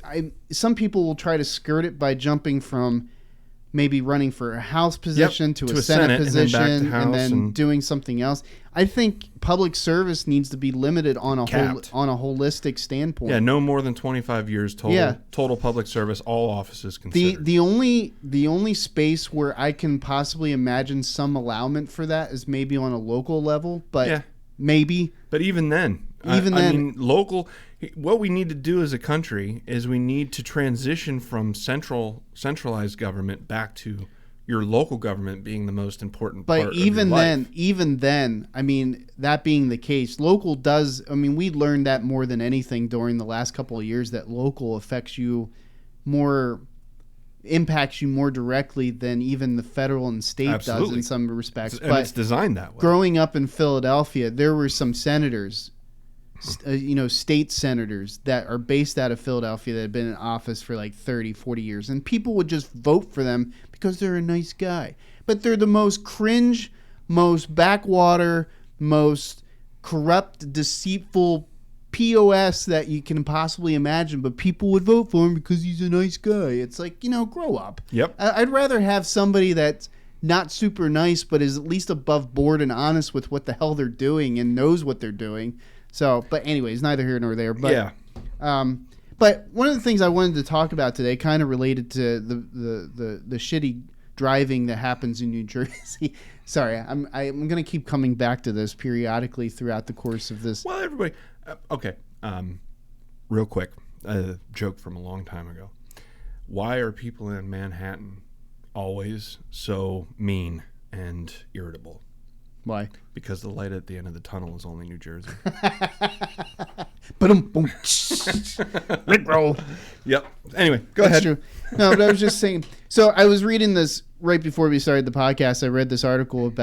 some people will try to skirt it by jumping from maybe running for a House position to a Senate position and then doing something else. I think public service needs to be limited on a holistic standpoint. Yeah, no more than 25 years total. Yeah. Total public service, all offices considered. The only space where I can possibly imagine some allowance for that is maybe on a local level, but Yeah. maybe. But even then, I mean, local. What we need to do as a country is we need to transition from centralized government back to your local government being the most important part of your life. Even then, I mean, that being the case, local does. I mean, we learned that more than anything during the last couple of years that local affects you more impacts you more directly than even the federal and state does Absolutely. in some respects. And it's designed that way. Growing up in Philadelphia, there were some senators, state senators that are based out of Philadelphia that have been in office for like 30, 40 years. And people would just vote for them because they're a nice guy. But they're the most cringe, most backwater, most corrupt, deceitful POS that you can possibly imagine. But people would vote for him because he's a nice guy. It's like, grow up. Yep. I'd rather have somebody that's not super nice, but is at least above board and honest with what the hell they're doing and knows what they're doing. So, but anyways, neither here nor there. But, yeah. But one of the things I wanted to talk about today, kind of related to the shitty driving that happens in New Jersey. Sorry, I'm going to keep coming back to this periodically throughout the course of this. Well, everybody. Okay. Real quick, a joke from a long time ago. Why are people in Manhattan always so mean and irritable? Why? Because the light at the end of the tunnel is only New Jersey. Boom. Rick roll. Yep. Anyway, go That's ahead. true. No, but I was just saying. So I was reading this right before we started the podcast. I read this article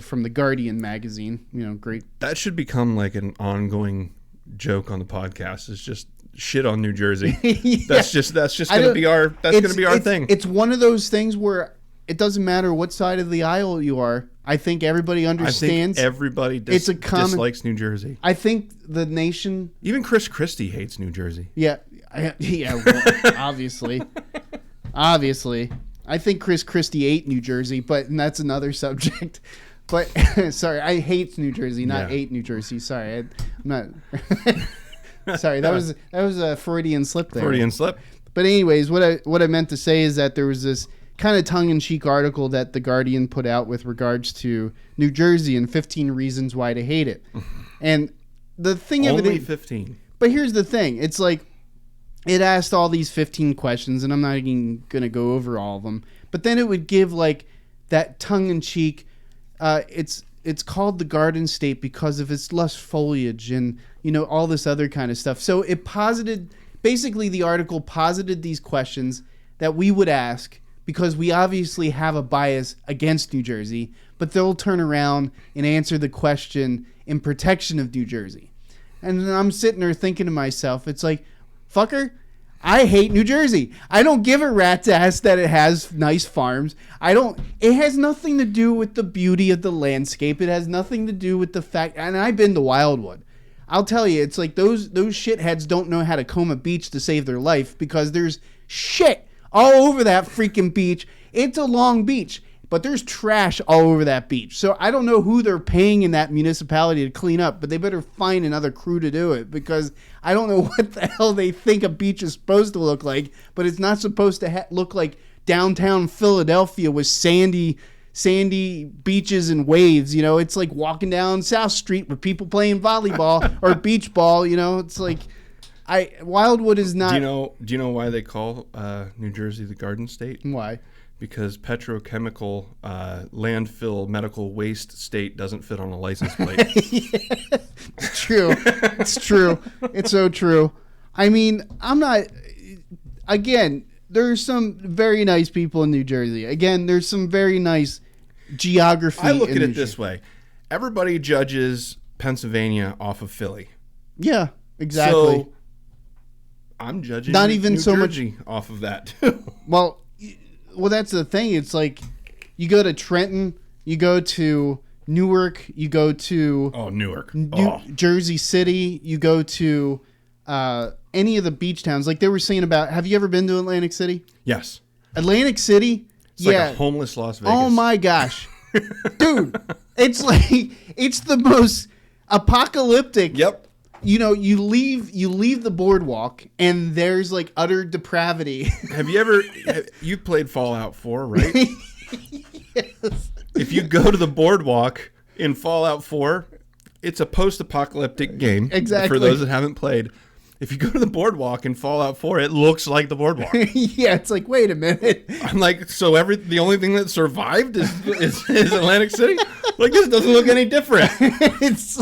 from the Guardian magazine. Great. That should become like an ongoing joke on the podcast. Is just shit on New Jersey. Yeah. That's just gonna be our thing. It's one of those things where it doesn't matter what side of the aisle you are. I think everybody understands. I think everybody dislikes New Jersey. I think the nation. Even Chris Christie hates New Jersey. Yeah. Well, obviously. I think Chris Christie ate New Jersey, and that's another subject. But sorry, I hate New Jersey, not ate New Jersey. Sorry, I'm not. Sorry, that was a Freudian slip there. Freudian slip. But anyways, what I meant to say is that there was this kind of tongue-in-cheek article that the Guardian put out with regards to New Jersey and 15 reasons why to hate it. And the thing of it Only is, 15. But here's the thing. It's like it asked all these 15 questions, and I'm not even going to go over all of them. But then it would give like that tongue-in-cheek, it's called the Garden State because of its lush foliage and, all this other kind of stuff. So it basically the article posited these questions that we would ask because we obviously have a bias against New Jersey, but they'll turn around and answer the question in protection of New Jersey. And then I'm sitting there thinking to myself, it's like, fucker, I hate New Jersey. I don't give a rat's ass that it has nice farms. It has nothing to do with the beauty of the landscape. It has nothing to do with the fact, and I've been to Wildwood. I'll tell you, it's like those shitheads don't know how to comb a beach to save their life because there's shit all over that freaking beach. It's a long beach, but there's trash all over that beach. So I don't know who they're paying in that municipality to clean up, but they better find another crew to do it because I don't know what the hell they think a beach is supposed to look like, but it's not supposed to look like downtown Philadelphia with sandy beaches and waves. It's like walking down South Street with people playing volleyball or beach ball. It's like Wildwood is not. Do you know why they call New Jersey the Garden State? Why? Because petrochemical landfill medical waste state doesn't fit on a license plate. It's true. It's true. It's so true. I mean, I'm not. Again, there's some very nice people in New Jersey. Again, there's some very nice geography. I look at New it this way: everybody judges Pennsylvania off of Philly. Yeah, exactly. So I'm judging not even New so Jersey off of that too. Well, that's the thing. It's like you go to Trenton, you go to Newark, you go to Newark, Jersey City, you go to any of the beach towns. Like they were saying about, have you ever been to Atlantic City? Yes. Atlantic City? It's like a homeless Las Vegas. Oh my gosh. Dude, it's the most apocalyptic. Yep. You leave the boardwalk and there's like utter depravity. Have you played Fallout 4, right? Yes. If you go to the boardwalk in Fallout 4, it's a post-apocalyptic game. Exactly. For those that haven't played. If you go to the boardwalk in Fallout 4, it looks like the boardwalk. Yeah, it's like, wait a minute. I'm like, so the only thing that survived is Atlantic City? Like, this doesn't look any different. It's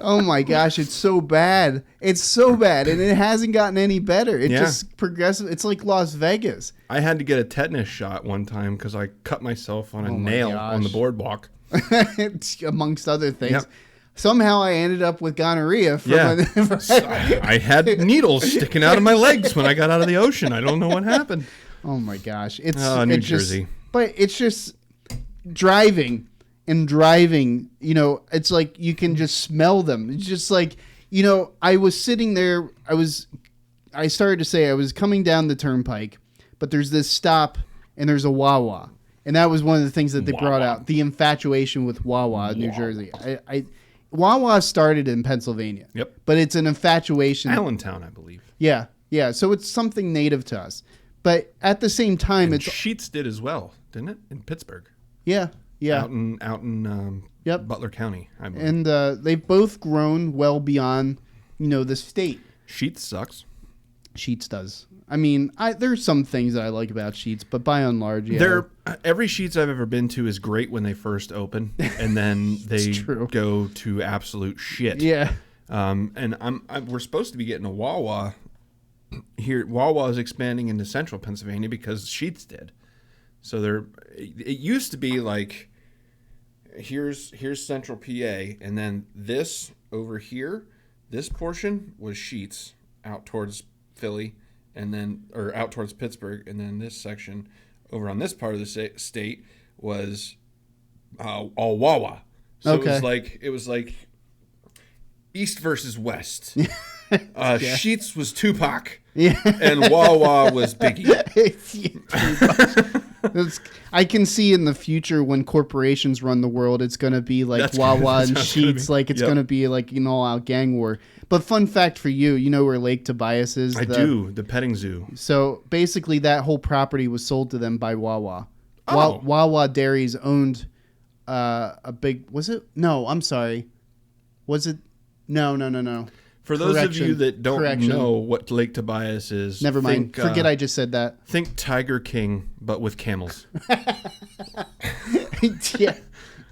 Oh my gosh, it's so bad. It's so bad, and it hasn't gotten any better. It Yeah. just progressive. It's like Las Vegas. I had to get a tetanus shot one time because I cut myself on a Oh my nail on the gosh. boardwalk. Amongst other things. Yep. Somehow I ended up with gonorrhea from Yeah. I had needles sticking out of my legs when I got out of the ocean. I don't know what happened. Oh my gosh. It's New it's just- Jersey. But it's just driving, it's like you can just smell them. It's just like, I was sitting there, I started to say I was coming down the turnpike, but there's this stop and there's a Wawa. And that was one of the things that they brought out, the infatuation with Wawa in New Jersey. Wawa started in Pennsylvania. Yep. But it's an infatuation. Allentown, I believe. Yeah. Yeah. So it's something native to us. But at the same time, And it's Sheets did as well, didn't it? In Pittsburgh. yeah. Out in Yep. Butler County, I believe. And they've both grown well beyond, the state. Sheets sucks. Sheets does. I mean, there's some things that I like about Sheets, but by and large, yeah. Every Sheets I've ever been to is great when they first open, and then they true. go to absolute shit. Yeah. And we're supposed to be getting a Wawa here. Wawa is expanding into central Pennsylvania because Sheets did. So it used to be like, here's central PA, and then this over here, this portion was Sheets out towards Philly, or out towards Pittsburgh, and then this section over on this part of the state was all Wawa. So Okay. it was like East versus West. Sheets was Tupac, Yeah. and Wawa was Biggie. I can see in the future when corporations run the world, it's going to be like That's Wawa that's and how it's gonna Sheets. be. Like it's Yep. going to be like an all-out gang war. But fun fact for you, you know where Lake Tobias is? I do, the petting zoo. So basically, that whole property was sold to them by Wawa. Oh. Wawa Dairies owned a big. Was it? No, I'm sorry. Was it? No. For those of you Correction. that don't Correction. know what Lake Tobias is, Never mind. think, Forget I just said that. think Tiger King, but with camels. Yeah.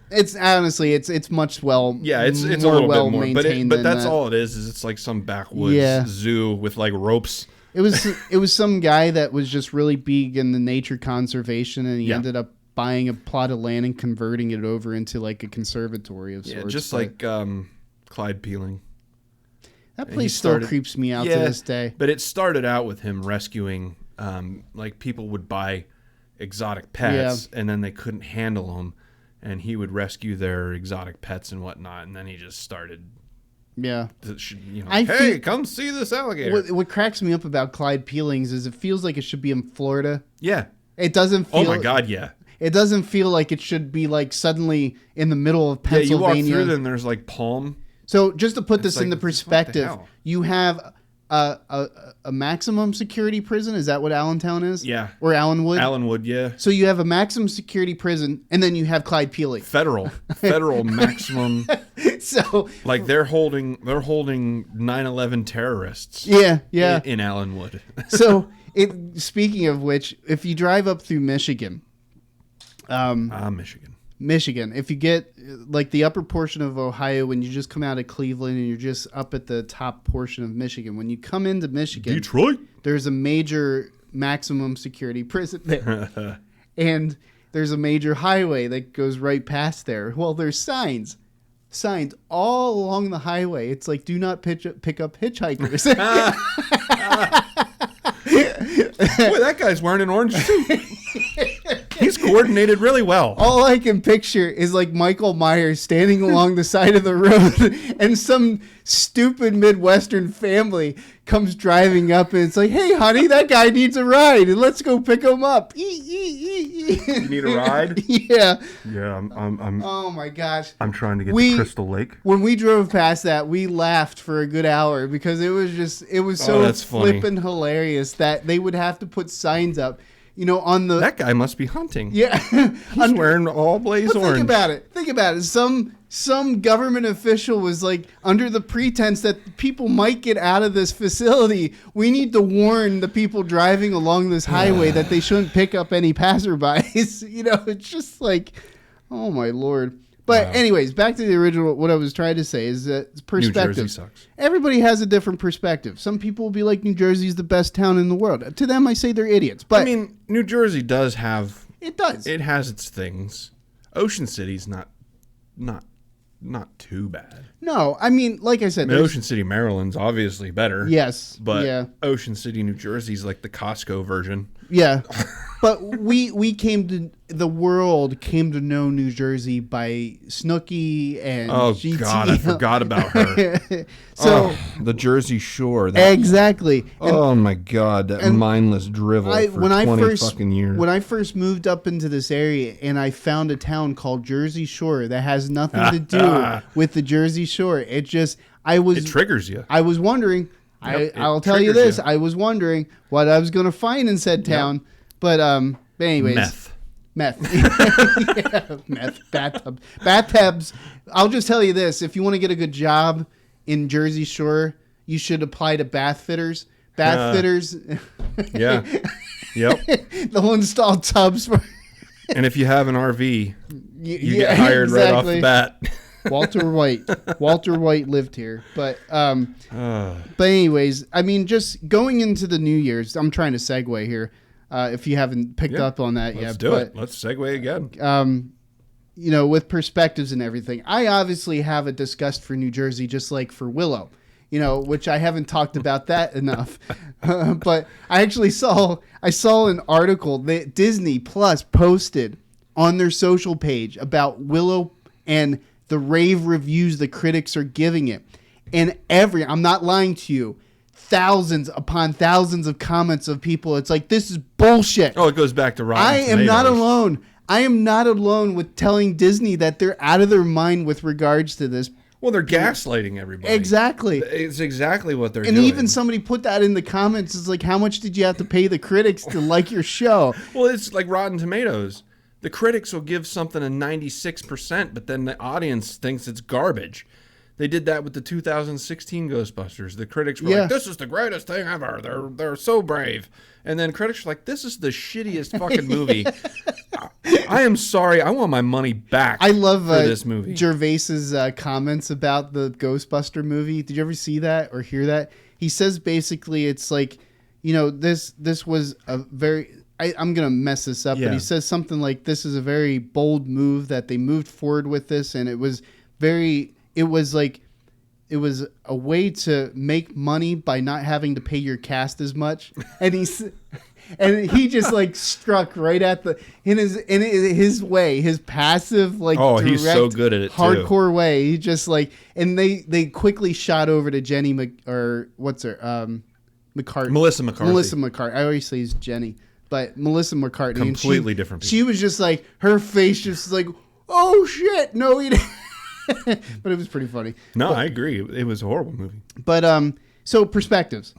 It's honestly, it's much Yeah, it's a more little well bit more, maintained but than that's that. all it is it's like some backwoods Yeah. zoo with like ropes. It was some guy that was just really big in the nature conservation, and he Yeah. ended up buying a plot of land and converting it over into like a conservatory of Yeah, sorts. just but like Clyde Peeling. that he place still started- creeps me out to this day. But it started out with him rescuing, like people would buy exotic pets and then they couldn't handle them, and he would rescue their exotic pets and whatnot, and then he just started, Yeah. hey, I feel- come see this alligator. What cracks me up about Clyde Peelings is it feels like it should be in Florida. Yeah. It doesn't feel. Oh my God, yeah. It doesn't feel like it should be like suddenly in the middle of Yeah, you walk Pennsylvania. through them, there's like palm. So just to put this like, into what the perspective, hell? you have a maximum security prison. Is that what Allentown is? Yeah. Or Allenwood? Allenwood, yeah. So you have a maximum security prison, and then you have Clyde Peeling. Federal maximum. So Like they're holding 9/11 terrorists. yeah. In Allenwood. So speaking of which, if you drive up through Michigan, Michigan. if you get like the upper portion of Ohio, when you just come out of Cleveland and you're just up at the top portion of Michigan, when you come into Michigan, Detroit. there's a major maximum security prison there. And there's a major highway that goes right past there. Well, there's signs all along the highway. It's like, do not pick up hitchhikers. Boy, that guy's wearing an orange suit. He's coordinated really well. All I can picture is like Michael Myers standing along the side of the road, and some stupid Midwestern family comes driving up, and it's like, "Hey, honey, that guy needs a ride, and let's go pick him up." You need a ride? Yeah. Yeah, I'm Oh my gosh. trying to get We- to Crystal Lake. When we drove past that, we laughed for a good hour because it was so that's funny. flippin' hilarious that they would have to put signs up, on the That guy must be hunting. yeah. He's wearing all blaze But orange. Think about it. Some government official was like, under the pretense that people might get out of this facility, we need to warn the people driving along this highway that they shouldn't pick up any passerbys. It's just like, oh my Lord. But Wow. anyways, back to the original. What I was trying to say is that perspective. New Jersey sucks. Everybody has a different perspective. Some people will be like, New Jersey's the best town in the world. To them, I say they're idiots. But I mean, New Jersey does have. it does. It has its things. Ocean City's not too bad. No, I mean, like I said, I mean, Ocean City, Maryland's obviously better. yes, But yeah, Ocean City, New Jersey's like the Costco version. yeah. But the world came to know New Jersey by Snooki and Oh GT. God, I forgot about her. So Oh, the Jersey Shore. That, exactly. And oh my God, that mindless drivel for 20 fucking years. When I first moved up into this area and I found a town called Jersey Shore that has nothing to do with the Jersey Shore, it triggers you. I was wondering. Yep, I'll it tell you triggers this. you. I was wondering what I was going to find in said town. But anyways. Meth. Yeah, meth. Bathtubs. I'll just tell you this. If you want to get a good job in Jersey Shore, you should apply to bath fitters. Bath fitters. Yeah. Yep. They'll install tubs for... And if you have an RV, you Yeah, get hired right off the exactly. bat. Walter White lived here. But anyways, I mean, just going into the New Year's, I'm trying to segue here. If you haven't picked up on that yet. Let's do it. Let's segue again. You know, with perspectives and everything. I obviously have a disgust for New Jersey, just like for Willow, you know, which I haven't talked about that enough. But I actually saw an article that Disney Plus posted on their social page about Willow and the rave reviews the critics are giving it. And I'm not lying to you, thousands upon thousands of comments of people. It's like, this is bullshit. Oh, it goes back to Rotten I am not Tomatoes. alone. I am not alone with telling Disney that they're out of their mind with regards to this. Well, they're gaslighting everybody. Exactly. It's exactly what they're And doing. even somebody put that in the comments. It's like, how much did you have to pay the critics to like your show? Well, it's like Rotten Tomatoes. The critics will give something a 96%, but then the audience thinks it's garbage. They did that with the 2016 Ghostbusters. The critics were like, "This is the greatest thing ever. They're so brave." And then critics were like, "This is the shittiest fucking movie." I am sorry. I want my money back. I love for this movie. Gervais's comments about the Ghostbuster movie. Did you ever see that or hear that? He says basically it's like, you know, this was a very... I'm going to mess this up, Yeah. but he says something like, this is a very bold move that they moved forward with this, and it was a way to make money by not having to pay your cast as much. And he just like struck right at in his way, his passive, like, direct, he's so good at it too. hardcore way. He just like, and they quickly shot over to Jenny McCarthy. Melissa McCarthy. Melissa McCarthy. I always say he's Jenny, but Melissa McCarthy. And Completely different people. She was just like, her face just like, oh shit, no, he didn't. But it was pretty funny. No, I agree. It was a horrible movie. But so perspectives.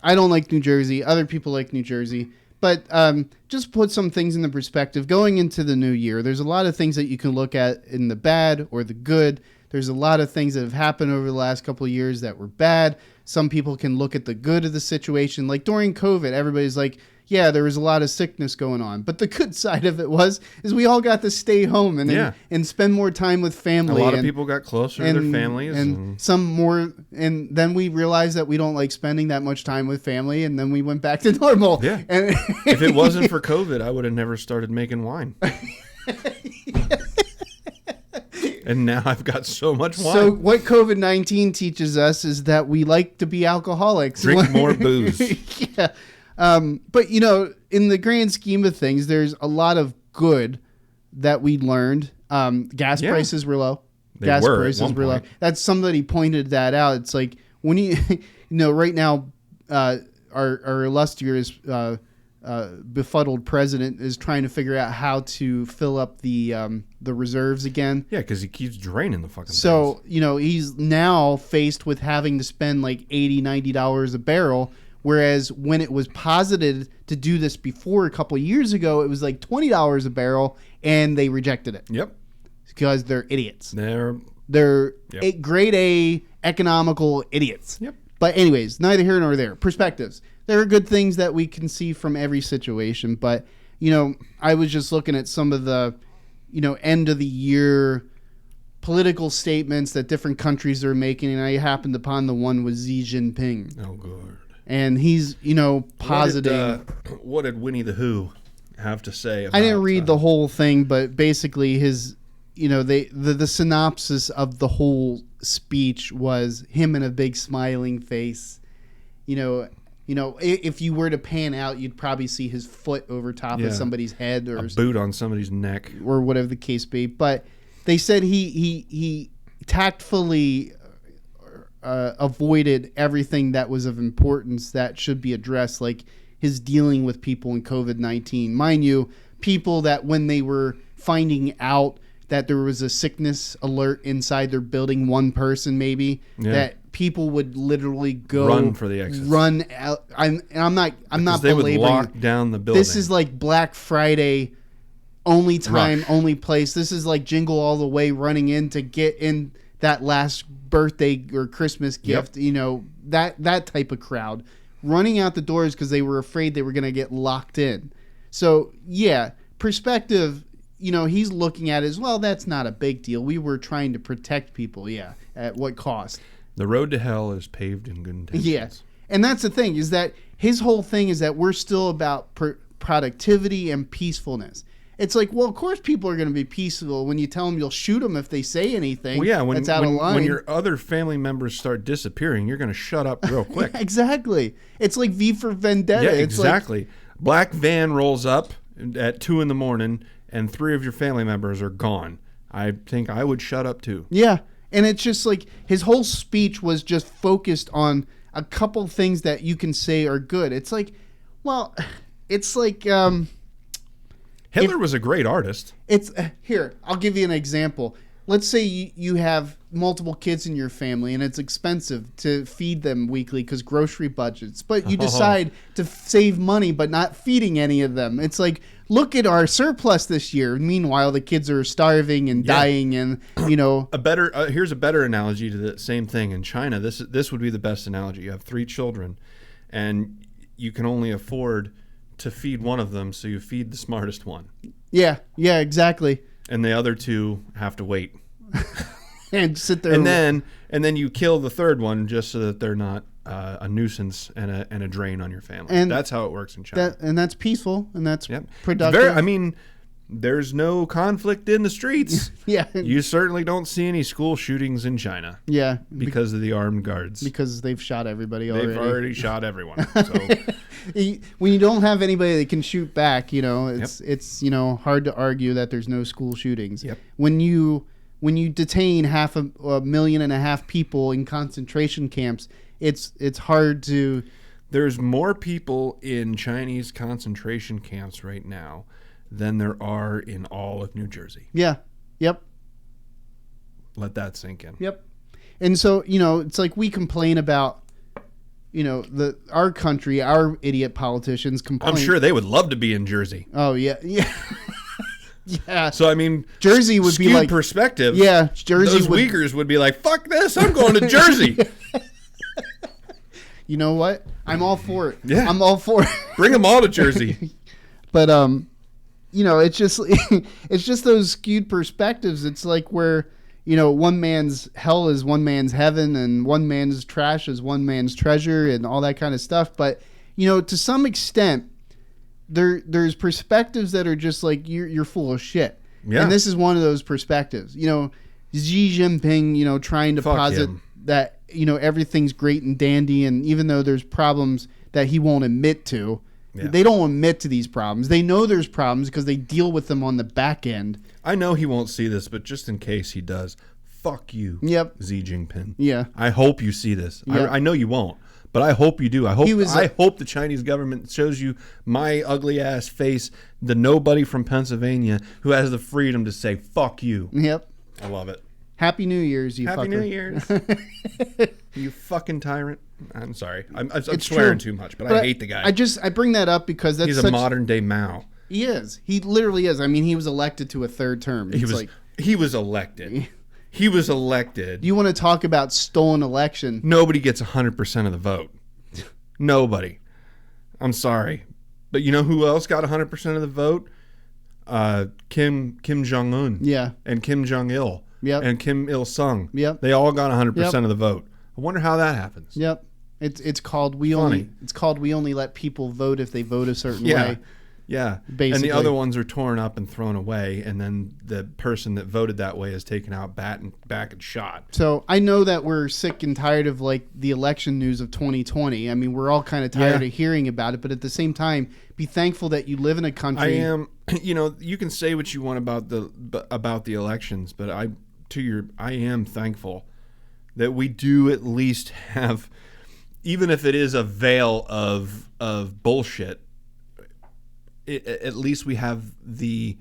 I don't like New Jersey. Other people like New Jersey. But just put some things in the perspective. Going into the new year, there's a lot of things that you can look at in the bad or the good. There's a lot of things that have happened over the last couple of years that were bad. Some people can look at the good of the situation. Like during COVID, everybody's like, yeah, there was a lot of sickness going on. But the good side of it is we all got to stay home and spend more time with family. A lot of people got closer to their families. And some more. And then we realized that we don't like spending that much time with family. And then we went back to normal. Yeah. And if it wasn't for COVID, I would have never started making wine. And now I've got so much wine. So what COVID-19 teaches us is that we like to be alcoholics. Drink more booze. Yeah. But, you know, in the grand scheme of things, there's a lot of good that we learned. Gas prices were low. They Gas were at prices one were low. point. That's somebody pointed that out. It's like when you know, right now, our illustrious befuddled president is trying to figure out how to fill up the reserves again. Yeah, because he keeps draining the fucking So, things. you know, he's now faced with having to spend like $80, $90 a barrel, whereas when it was posited to do this before a couple of years ago, it was like $20 a barrel, and they rejected it Yep. because they're idiots. They're They're grade A economical idiots. Yep. But anyways, neither here nor there. Perspectives. There are good things that we can see from every situation, but, you know, I was just looking at some of the, you know, end of the year political statements that different countries are making, and I happened upon the one with Xi Jinping. Oh, good. And he's, positing. What did Winnie the Who have to say about, I didn't read the whole thing, but basically his, the synopsis of the whole speech was him in a big smiling face. If you were to pan out, you'd probably see his foot over top of somebody's head or a boot on somebody's neck or whatever the case be. But they said he tactfully avoided everything that was of importance that should be addressed, like his dealing with people in COVID-19. Mind you, people that when they were finding out that there was a sickness alert inside their building, one person maybe, that people would literally go run for the exits. Run out. I'm not they would belaboring. lock down the building. This is like Black Friday, only time, only place. This is like Jingle All the Way, running in to get in that last birthday or Christmas gift. That type of crowd running out the doors because they were afraid they were going to get locked in. So perspective. He's looking at it as well. That's not a big deal. We were trying to protect people. Yeah. At what cost? The road to hell is paved in good intentions. Yeah. And that's the thing, is that his whole thing is that we're still about productivity and peacefulness. It's like, well, of course people are going to be peaceful when you tell them you'll shoot them if they say anything. Well, yeah, that's out of line. When your other family members start disappearing, you're going to shut up real quick. Exactly. It's like V for Vendetta. Yeah, it's exactly. Black van rolls up at 2 a.m. and 3 of your family members are gone. I think I would shut up too. Yeah. And it's just like his whole speech was just focused on a couple things that you can say are good. It's like, well, it's like Hitler was a great artist. It's here, I'll give you an example. Let's say you have multiple kids in your family and it's expensive to feed them weekly because grocery budgets, but you decide to save money but not feeding any of them. It's like, look at our surplus this year. Meanwhile, the kids are starving and dying, and here's a better analogy to the same thing. In China, this would be the best analogy. You have 3 children, and you can only afford to feed one of them, so you feed the smartest one. Yeah, exactly. And the other 2 have to wait and sit there. And then you kill the third one just so that they're not a nuisance and a drain on your family. And that's how it works in China. And that's peaceful, and that's productive. There's no conflict in the streets. Yeah. You certainly don't see any school shootings in China. Yeah. Because of the armed guards. Because they've shot everybody already. They've already shot everyone. So when you don't have anybody that can shoot back, it's hard to argue that there's no school shootings. Yep. When you detain 5.5 people in concentration camps, it's hard to. There's more people in Chinese concentration camps right now than there are in all of New Jersey. Yeah. Yep. Let that sink in. Yep. And so, it's like we complain about, our country, our idiot politicians complain. I'm sure they would love to be in Jersey. Oh, yeah. Yeah. Yeah. So, Jersey would be like perspective. Yeah. Jersey. Those Uyghurs would be like, fuck this. I'm going to Jersey. You know what? I'm all for it. Yeah. I'm all for it. Bring them all to Jersey. But, it's just those skewed perspectives. It's like where, one man's hell is one man's heaven and one man's trash is one man's treasure and all that kind of stuff. But, to some extent, there's perspectives that are just like, you're full of shit. Yeah. And this is one of those perspectives. Xi Jinping, trying to posit that, everything's great and dandy. And even though there's problems that he won't admit to, they don't admit to these problems. They know there's problems because they deal with them on the back end. I know he won't see this, but just in case he does, fuck you, Xi Jinping. Yeah. I hope you see this. Yep. I know you won't, but I hope you do. I hope the Chinese government shows you my ugly ass face, the nobody from Pennsylvania who has the freedom to say fuck you. Yep. I love it. Happy New Year's, you Happy fucker. New Year's. You fucking tyrant. I'm sorry. I'm swearing too much, but I hate the guy. I bring that up because he's a modern day Mao. He is. He literally is. He was elected to a third term. He was elected. He was elected. You want to talk about stolen election? Nobody gets 100% of the vote. Nobody. I'm sorry. But you know who else got 100% of the vote? Kim Jong-un. Yeah. And Kim Jong-il. Yep. and Kim Il Sung. Yep. They all got 100% Yep. of the vote. I wonder how that happens. Yep. It's called we Funny. only let people vote if they vote a certain Yeah. way. Yeah. And Basically. the other ones are torn up and thrown away, and then the person that voted that way is taken out back and shot. So I know that we're sick and tired of like the election news of 2020. I mean, we're all kind of tired Yeah. of hearing about it, but at the same time, be thankful that you live in a country. I am, you can say what you want about the elections, but I am thankful that we do at least have, even if it is a veil of bullshit, at least we have the,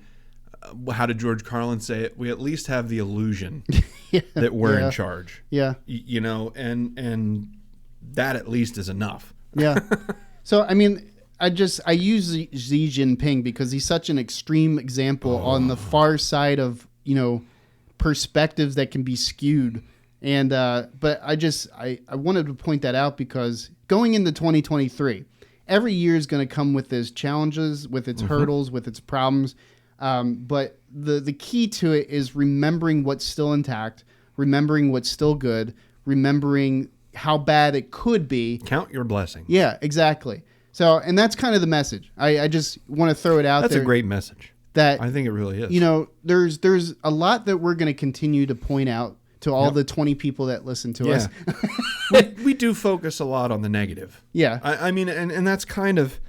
how did George Carlin say it? We at least have the illusion that we're in charge. Yeah. And that at least is enough. Yeah. So, I mean, I use Xi Jinping because he's such an extreme example on the far side of, perspectives that can be skewed. And, but I wanted to point that out because going into 2023, every year is going to come with its challenges, with its hurdles, with its problems. But the key to it is remembering what's still intact, remembering what's still good, remembering how bad it could be. Count your blessings. Yeah, exactly. So, and that's kind of the message. I just want to throw it out there. That's a great message. That, I think it really is. There's a lot that we're going to continue to point out to all the 20 people that listen to us. we do focus a lot on the negative. Yeah. I mean, and that's kind of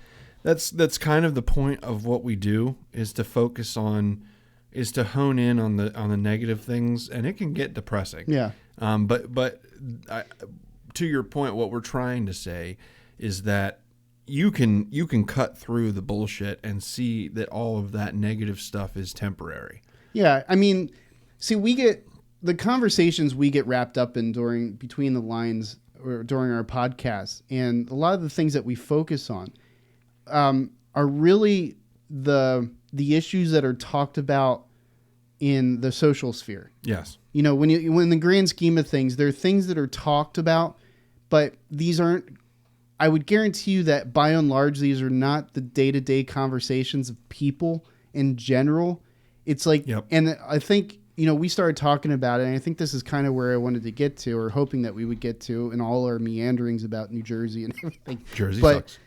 the point of what we do, is to focus on, is to hone in on the negative things, and it can get depressing. Yeah. But to your point, what we're trying to say is that you can cut through the bullshit and see that all of that negative stuff is temporary. Yeah. I mean, see, the conversations we get wrapped up in between the lines or during our podcast, and a lot of the things that we focus on are really the issues that are talked about in the social sphere. Yes. When in the grand scheme of things, there are things that are talked about, but these aren't. I would guarantee you that by and large, these are not the day-to-day conversations of people in general. It's like, and I think, we started talking about it, and I think this is kind of where I wanted to get to, or hoping that we would get to in all our meanderings about New Jersey and everything. Jersey sucks.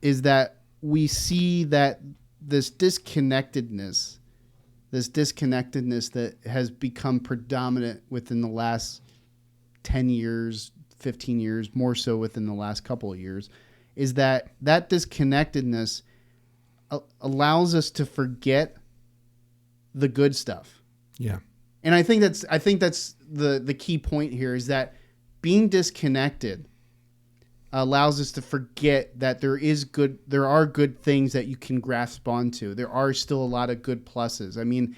Is that we see that this disconnectedness that has become predominant within the last 10 years, 15 years, more so within the last couple of years, is that disconnectedness allows us to forget the good stuff. Yeah. And I think that's the key point here, is that being disconnected allows us to forget that there are good things that you can grasp onto. There are still a lot of good pluses. I mean,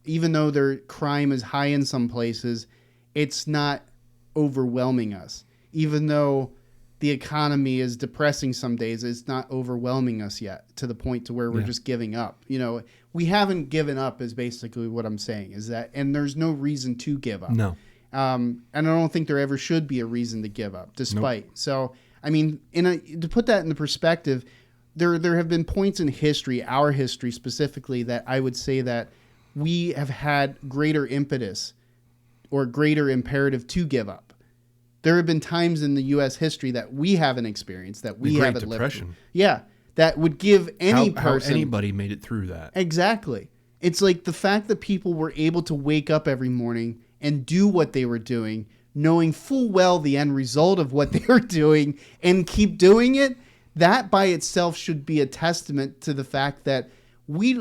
even though crime is high in some places, it's not overwhelming us. Even though the economy is depressing some days, it's not overwhelming us yet to the point to where we're just giving up. We haven't given up, is basically what I'm saying, is that, and there's no reason to give up. No. And I don't think there ever should be a reason to give up, despite. Nope. So, I mean, to put that into perspective, there have been points in history, our history specifically, that I would say that we have had greater impetus or greater imperative to give up. There have been times in the U.S. history that we haven't experienced, that we haven't lived through. Yeah, that would give any person... How anybody made it through that. Exactly. It's like the fact that people were able to wake up every morning and do what they were doing, knowing full well the end result of what they were doing, and keep doing it, that by itself should be a testament to the fact that we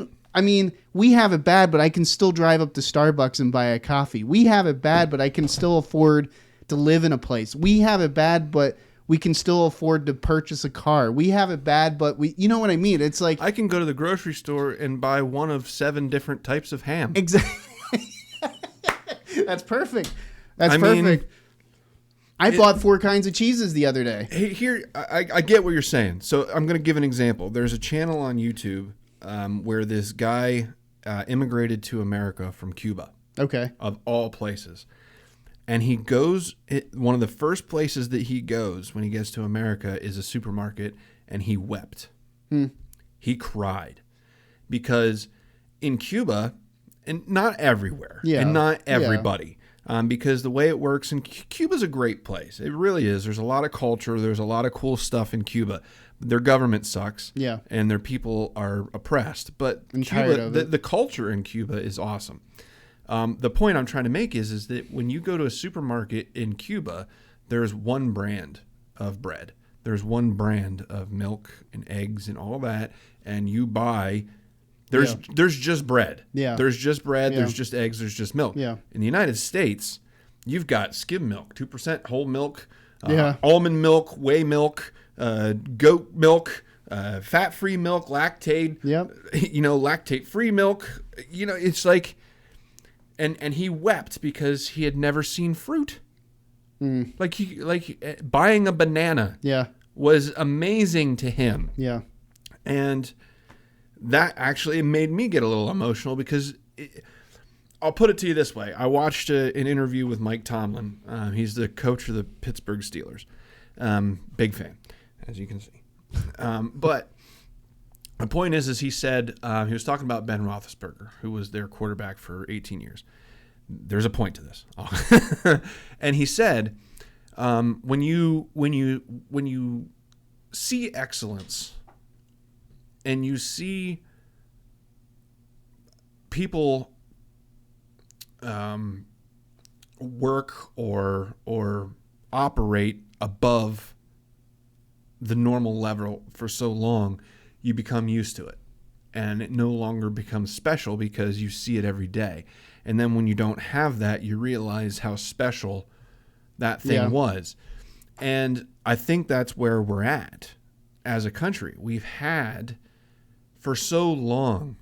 have it bad, but I can still drive up to Starbucks and buy a coffee. We have it bad, but I can still afford to live in a place. We have it bad, but we can still afford to purchase a car. We have it bad, but you know what I mean? It's like, I can go to the grocery store and buy one of 7 different types of ham. Exactly. That's perfect. That's perfect. I bought 4 kinds of cheeses the other day. Here, I get what you're saying. So I'm going to give an example. There's a channel on YouTube where this guy immigrated to America from Cuba. Okay. Of all places. And he goes, one of the first places that he goes when he gets to America is a supermarket, and he wept. He cried. Because in Cuba, and not everywhere, Yeah. and not Yeah. everybody. Because the way it works, and Cuba's a great place. It really is. There's a lot of culture. There's a lot of cool stuff in Cuba. Their government sucks. Yeah. And their people are oppressed. But And tired of it. the culture in Cuba is awesome. The point I'm trying to make is that when you go to a supermarket in Cuba, there's one brand of bread. There's one brand of milk and eggs and all that. And you buy... There's just bread. Yeah. There's just bread. Yeah. There's just eggs. There's just milk. Yeah. In the United States, you've got skim milk, 2% whole milk, Yeah. almond milk, whey milk, goat milk, fat-free milk, lactate. Yep. Lactate-free milk. It's like, and he wept because he had never seen fruit. Like buying a banana. Yeah. Was amazing to him. Yeah. And that actually made me get a little emotional because I'll put it to you this way. I watched an interview with Mike Tomlin. He's the coach of the Pittsburgh Steelers. Big fan, as you can see. But the point is he said, he was talking about Ben Roethlisberger, who was their quarterback for 18 years. There's a point to this. And he said, when you see excellence, and you see people work or operate above the normal level for so long, you become used to it. And it no longer becomes special because you see it every day. And then when you don't have that, you realize how special that thing was. And I think that's where we're at as a country. We've had... for so long,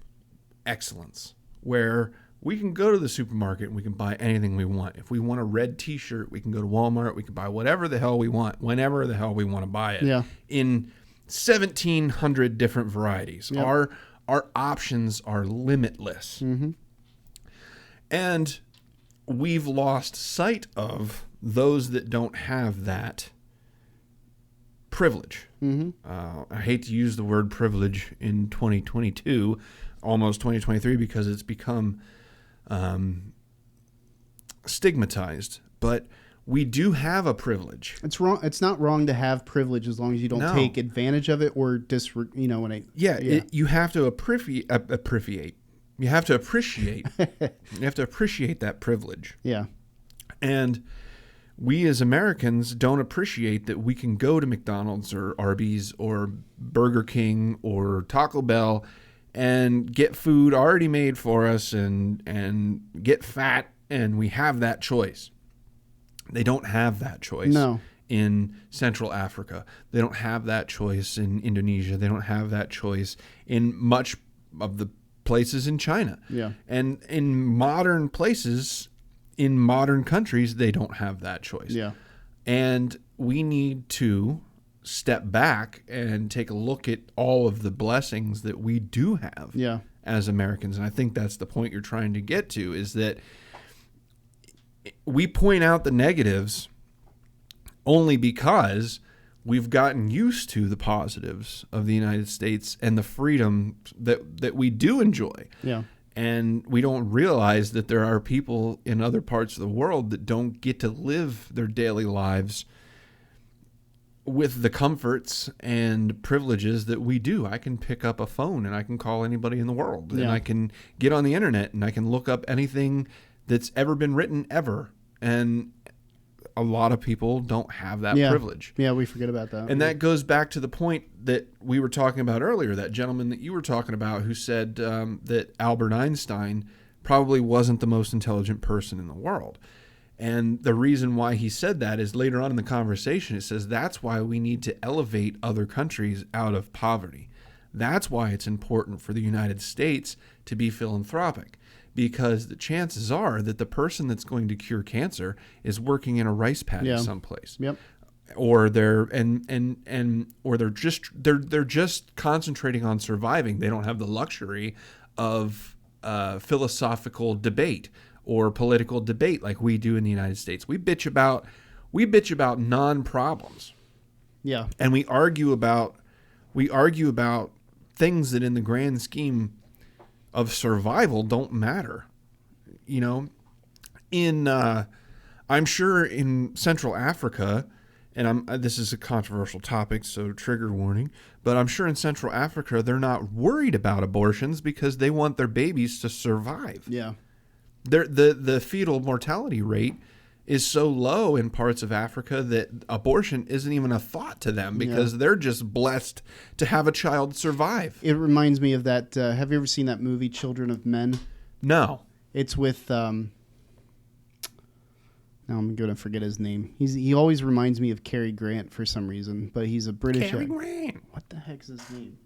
excellence, where we can go to the supermarket and we can buy anything we want. If we want a red T-shirt, we can go to Walmart. We can buy whatever the hell we want, whenever the hell we want to buy it. Yeah. In 1,700 different varieties. Yep. Our options are limitless. Mm-hmm. And we've lost sight of those that don't have that privilege. Mm-hmm. I hate to use the word privilege in 2022, almost 2023, because it's become stigmatized. But we do have a privilege. It's wrong. It's not wrong to have privilege as long as you don't take advantage of it or You have to appreciate. You have to appreciate. You have to appreciate that privilege. Yeah. And we as Americans don't appreciate that we can go to McDonald's or Arby's or Burger King or Taco Bell and get food already made for us and get fat, and we have that choice. They don't have that choice in Central Africa. They don't have that choice in Indonesia. They don't have that choice in much of the places in China. Yeah. And in modern places, in modern countries, they don't have that choice. Yeah. And we need to step back and take a look at all of the blessings that we do have as Americans. And I think that's the point you're trying to get to, is that we point out the negatives only because we've gotten used to the positives of the United States and the freedom that we do enjoy. Yeah. And we don't realize that there are people in other parts of the world that don't get to live their daily lives with the comforts and privileges that we do. I can pick up a phone and I can call anybody in the world. And I can get on the internet and I can look up anything that's ever been written ever. And a lot of people don't have that privilege. Yeah, we forget about that. And that goes back to the point that we were talking about earlier, that gentleman that you were talking about who said that Albert Einstein probably wasn't the most intelligent person in the world. And the reason why he said that is later on in the conversation, it says that's why we need to elevate other countries out of poverty. That's why it's important for the United States to be philanthropic, because the chances are that the person that's going to cure cancer is working in a rice paddy someplace. Yep. Or they're they're just concentrating on surviving. They don't have the luxury of philosophical debate or political debate like we do in the United States. We bitch about non-problems. Yeah. And we argue about things that in the grand scheme of survival don't matter. you know, in I'm sure in Central Africa, and this is a controversial topic, so trigger warning, but I'm sure in Central Africa they're not worried about abortions because they want their babies to survive. Yeah. The fetal mortality rate is so low in parts of Africa that abortion isn't even a thought to them because they're just blessed to have a child survive. It reminds me of that. Have you ever seen that movie, Children of Men? No. It's with. Now I'm going to forget his name. He always reminds me of Cary Grant for some reason, but he's a British. Cary Grant. What the heck's his name?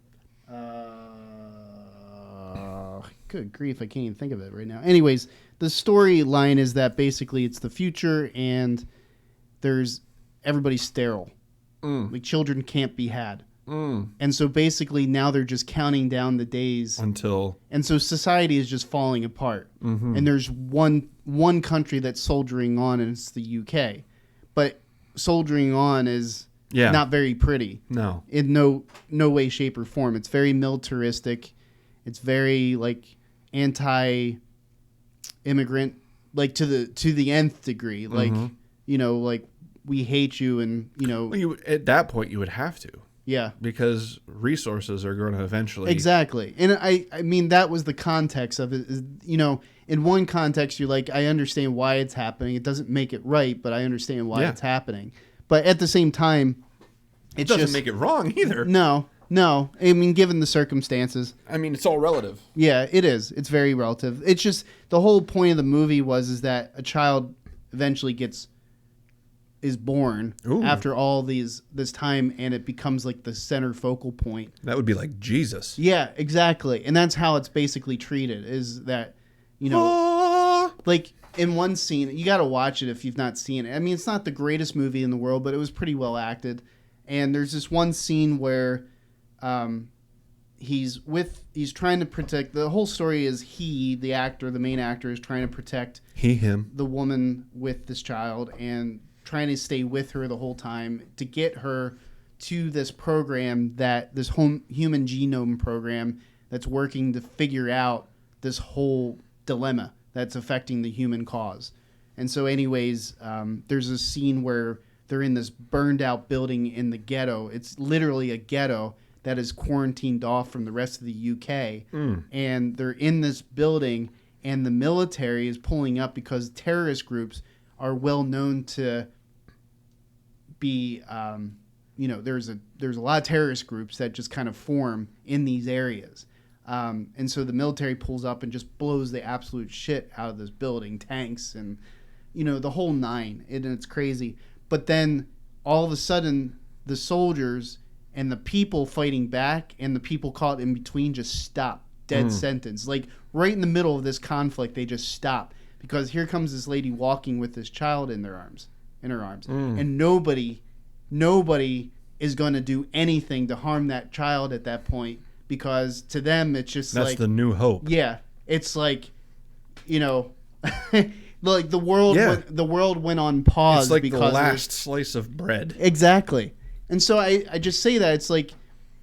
Good grief, I can't even think of it right now. Anyways, the storyline is that basically it's the future and everybody's sterile. Like children can't be had. And so basically now they're just counting down the days Until. And so society is just falling apart. And there's one country that's soldiering on, and it's the UK. But soldiering on is not very pretty. No. In no way, shape, or form. It's very militaristic. It's very like anti-immigrant, like to the nth degree. Like you know, like we hate you, and you know. Well, at that point, you would have to. Yeah. Because resources are going to eventually. Exactly. And I mean, that was the context of it. Is, you know, in one context, you're like, I understand why it's happening. It doesn't make it right, but I understand why it's happening. But at the same time, it doesn't make it wrong either. No. I mean, given the circumstances. I mean, it's all relative. Yeah, it is. It's very relative. It's just the whole point of the movie is that a child eventually is born after all this time, and it becomes like the center focal point. That would be like Jesus. Yeah, exactly. And that's how it's basically treated, is that, you know, like in one scene, you got to watch it if you've not seen it. I mean, it's not the greatest movie in the world, but it was pretty well acted. And there's this one scene where he's trying to protect, the whole story is the main actor is trying to protect him, the woman with this child, and trying to stay with her the whole time to get her to this program, this human genome program that's working to figure out this whole dilemma that's affecting the human cause. And so anyways, there's a scene where they're in this burned out building in the ghetto. It's literally a ghetto that is quarantined off from the rest of the UK. And they're in this building, and the military is pulling up because terrorist groups are well known to be, you know, there's a lot of terrorist groups that just kind of form in these areas. And so the military pulls up and just blows the absolute shit out of this building, tanks and, you know, the whole nine. And it's crazy. But then all of a sudden the soldiers and the people fighting back and the people caught in between just stop, dead sentence. Like right in the middle of this conflict, they just stop. Because here comes this lady walking with this child in her arms, and nobody is going to do anything to harm that child at that point, because to them it's just that's the new hope. Yeah, it's like, you know, like the world went on pause. It's like because the last slice of bread. Exactly, and so I just say that it's like,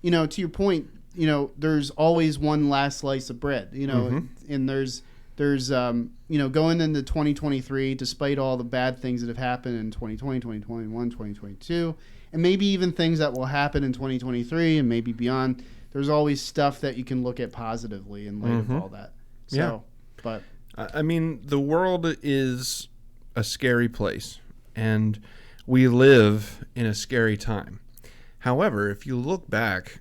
you know, to your point, you know, there's always one last slice of bread, you know, and there's you know, going into 2023, despite all the bad things that have happened in 2020, 2021, 2022, and maybe even things that will happen in 2023 and maybe beyond, there's always stuff that you can look at positively in light of all that. So, but I mean, the world is a scary place, and we live in a scary time. However, if you look back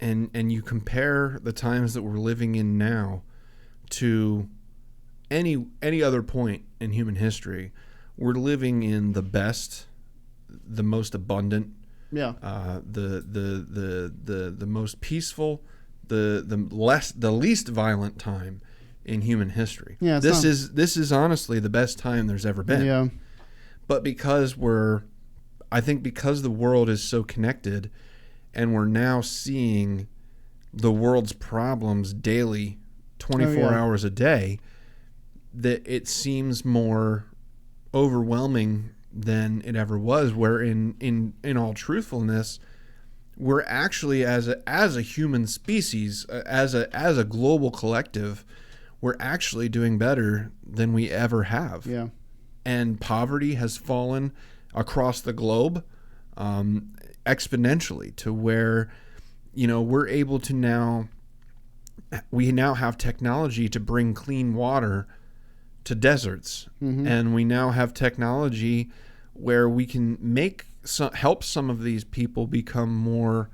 and you compare the times that we're living in now to any other point in human history, we're living in the best, the most abundant, the most peaceful, the least violent time in human history. Yeah, this is honestly the best time there's ever been. Yeah. But because the world is so connected, and we're now seeing the world's problems daily, 24 hours a day, that it seems more overwhelming than it ever was, where in all truthfulness, we're actually as a human species, as a global collective, we're actually doing better than we ever have. Yeah. And poverty has fallen across the globe exponentially to where, we're able to we now have technology to bring clean water to deserts. And we now have technology where we can help some of these people become more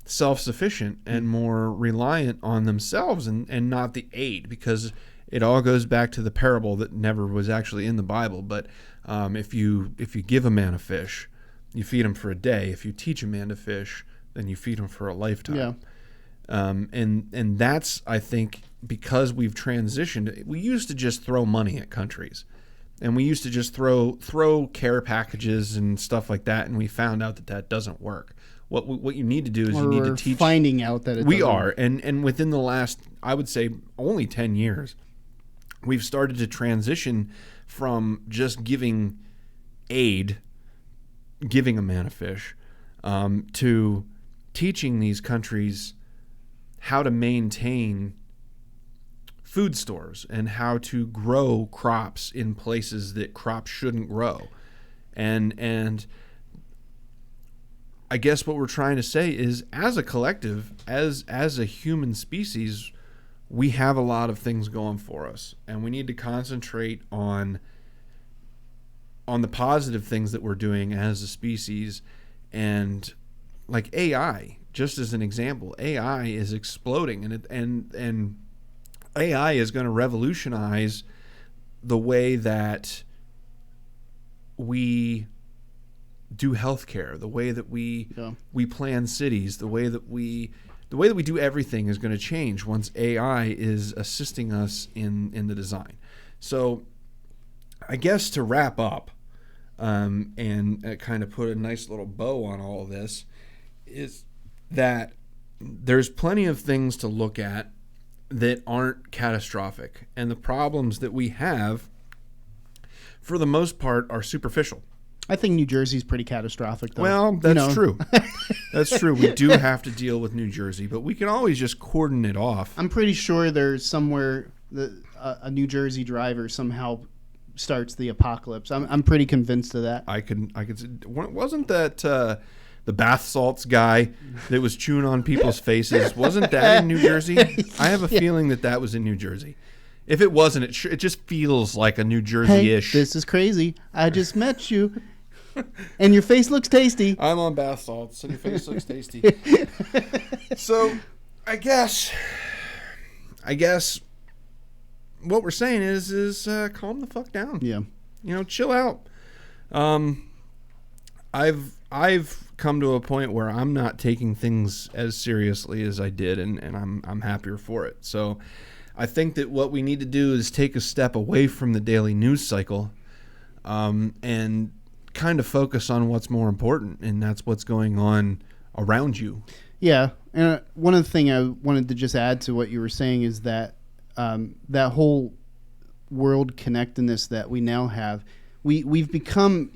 self-sufficient and more reliant on themselves and not the aid, because it all goes back to the parable that never was actually in the Bible. But if you give a man a fish, you feed him for a day. If you teach a man to fish, then you feed him for a lifetime. Yeah. And that's, I think, because we've transitioned. We used to just throw money at countries, and we used to just throw care packages and stuff like that, and we found out that doesn't work. What you need to do is you need to teach. Finding out that we are, and within the last, I would say, only 10 years, we've started to transition from just giving aid, giving a man a fish, to teaching these countries how to maintain food stores and how to grow crops in places that crops shouldn't grow. And I guess what we're trying to say is, as a collective, as a human species, we have a lot of things going for us, and we need to concentrate on the positive things that we're doing as a species. And like AI, just as an example, AI is exploding, and AI is going to revolutionize the way that we do healthcare, the way that we plan cities, the way that we do everything is going to change once AI is assisting us in the design. So I guess to wrap up and kind of put a nice little bow on all of this, is that there's plenty of things to look at that aren't catastrophic, and the problems that we have, for the most part, are superficial. I think New Jersey's pretty catastrophic, though. Well, that's true. That's true. We do have to deal with New Jersey, but we can always just cordon it off. I'm pretty sure there's somewhere that a New Jersey driver somehow starts the apocalypse. I'm pretty convinced of that. I could. Wasn't that the bath salts guy that was chewing on people's faces? Wasn't that in New Jersey? I have a feeling that was in New Jersey. If it wasn't, it just feels like a New Jersey-ish. Hey, this is crazy. I just met you, and your face looks tasty. I'm on bath salts, and your face looks tasty. So, I guess what we're saying is calm the fuck down. Yeah. Chill out. I've come to a point where I'm not taking things as seriously as I did, and I'm happier for it. So I think that what we need to do is take a step away from the daily news cycle, and kind of focus on what's more important, and that's what's going on around you. Yeah, and one of the things I wanted to just add to what you were saying is that that whole world connectedness that we now have, we've become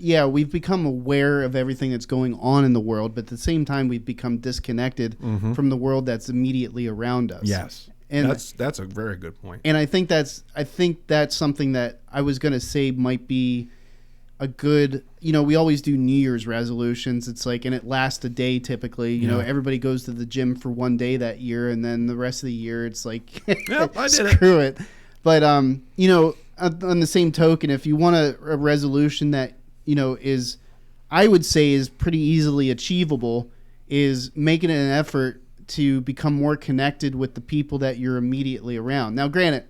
aware of everything that's going on in the world, but at the same time we've become disconnected from the world that's immediately around us. Yes. And that's a very good point. And I think that's something that I was going to say might be a good, we always do New Year's resolutions. It's like, and it lasts a day typically. You know, everybody goes to the gym for one day that year, and then the rest of the year it's like, yep, I did screw it. But on the same token, if you want a resolution that is, I would say, is pretty easily achievable, is making an effort to become more connected with the people that you're immediately around. Now, granted,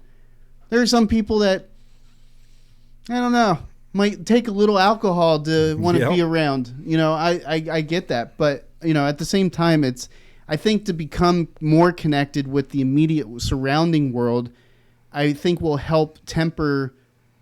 there are some people that, I don't know, might take a little alcohol to want to be around. I get that. But, at the same time, I think to become more connected with the immediate surrounding world, I think will help temper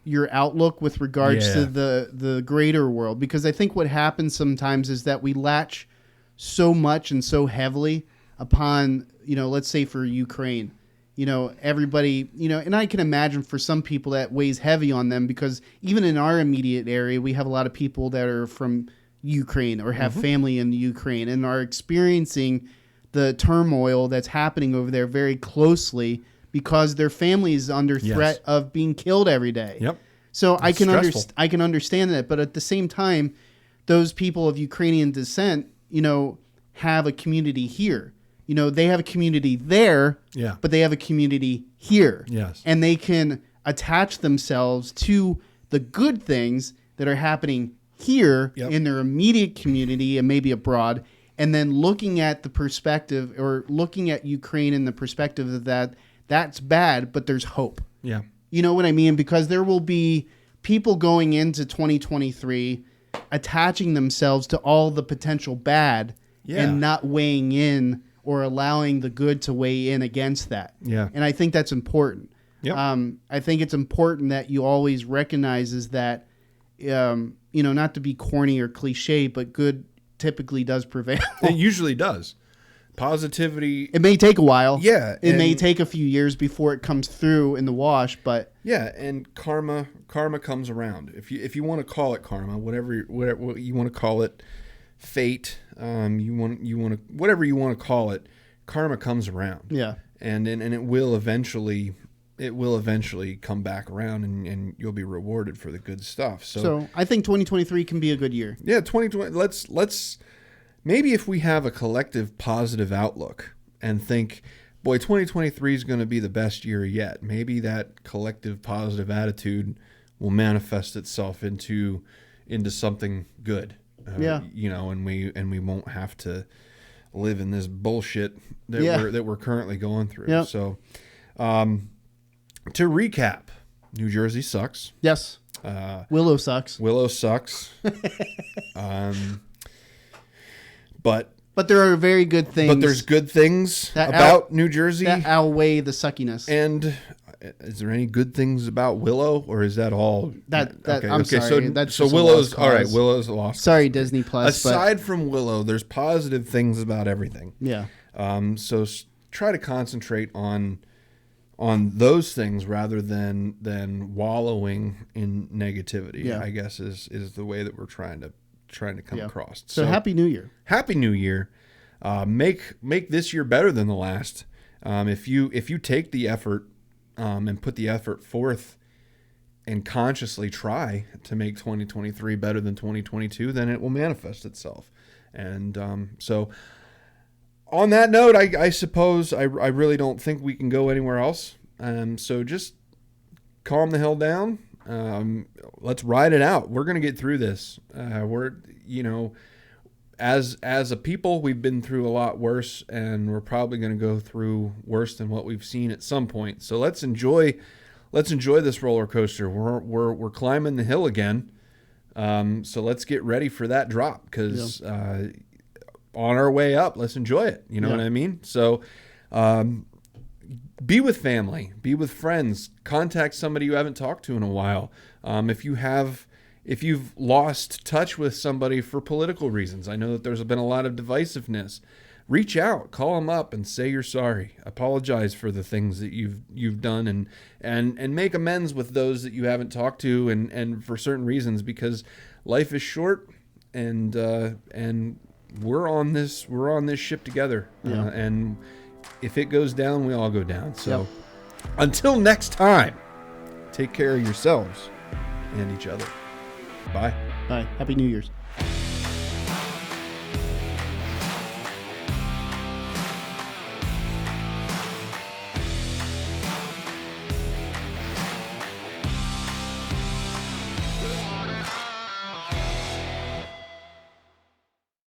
your outlook with regards to the greater world. Because I think what happens sometimes is that we latch so much and so heavily upon, let's say for Ukraine, everybody, and I can imagine for some people that weighs heavy on them, because even in our immediate area, we have a lot of people that are from Ukraine or have family in Ukraine and are experiencing the turmoil that's happening over there very closely because their family is under threat of being killed every day. Yep. So I can stressful. I can understand that, but at the same time, those people of Ukrainian descent, have a community here. They have a community there, Yeah. but they have a community here. Yes. And they can attach themselves to the good things that are happening here Yep. in their immediate community and maybe abroad, and then looking at the perspective or looking at Ukraine in the perspective of that's bad, but there's hope. Yeah. You know what I mean? Because there will be people going into 2023 attaching themselves to all the potential bad and not weighing in or allowing the good to weigh in against that. Yeah. And I think that's important. Yep. I think it's important that you always recognizes that, not to be corny or cliche, but good typically does prevail. It usually does. Positivity. It may take a while. Yeah, It may and- take a few years before it comes through in the wash, but Yeah, and karma comes around. If you want to call it karma, whatever you want to call it, fate, whatever you want to call it, karma comes around. yeah. And it will eventually come back around, and you'll be rewarded for the good stuff. So I think 2023 can be a good year. Yeah, 2020. Let's maybe if we have a collective positive outlook and think, boy, 2023 is going to be the best year yet. Maybe that collective positive attitude will manifest itself into something good. Yeah. And we won't have to live in this bullshit that we're currently going through. Yep. So, to recap, New Jersey sucks. Yes. Willow sucks. Willow sucks. But But there are very good things. But there's good things That about New Jersey. that outweigh the suckiness. And is there any good things about Willow, or is that all? I'm sorry. That's So just a Willow's lost all right. cause. Willow's a lost. Sorry, Disney Plus. Aside from Willow, there's positive things about everything. but yeah, So try to concentrate on those things rather than wallowing in negativity. Yeah. I guess is the way that we're trying to come across. So Happy New Year. Happy New Year. Make this year better than the last. If you take the effort and put the effort forth and consciously try to make 2023 better than 2022, then it will manifest itself. And so on that note, I suppose I really don't think we can go anywhere else. So just calm the hell down. Let's ride it out. We're going to get through this. As a people, we've been through a lot worse, and we're probably going to go through worse than what we've seen at some point. So let's enjoy this roller coaster. We're climbing the hill again. So let's get ready for that drop, because on our way up, let's enjoy it. You know what I mean? So be with family, be with friends, contact somebody you haven't talked to in a while. If you've lost touch with somebody for political reasons, I know that there's been a lot of divisiveness. Reach out, call them up, and say you're sorry. Apologize for the things that you've done, and make amends with those that you haven't talked to, and for certain reasons, because life is short, and we're on this ship together. And if it goes down, we all go down. So until next time, take care of yourselves and each other. Bye. Bye. Happy New Year's.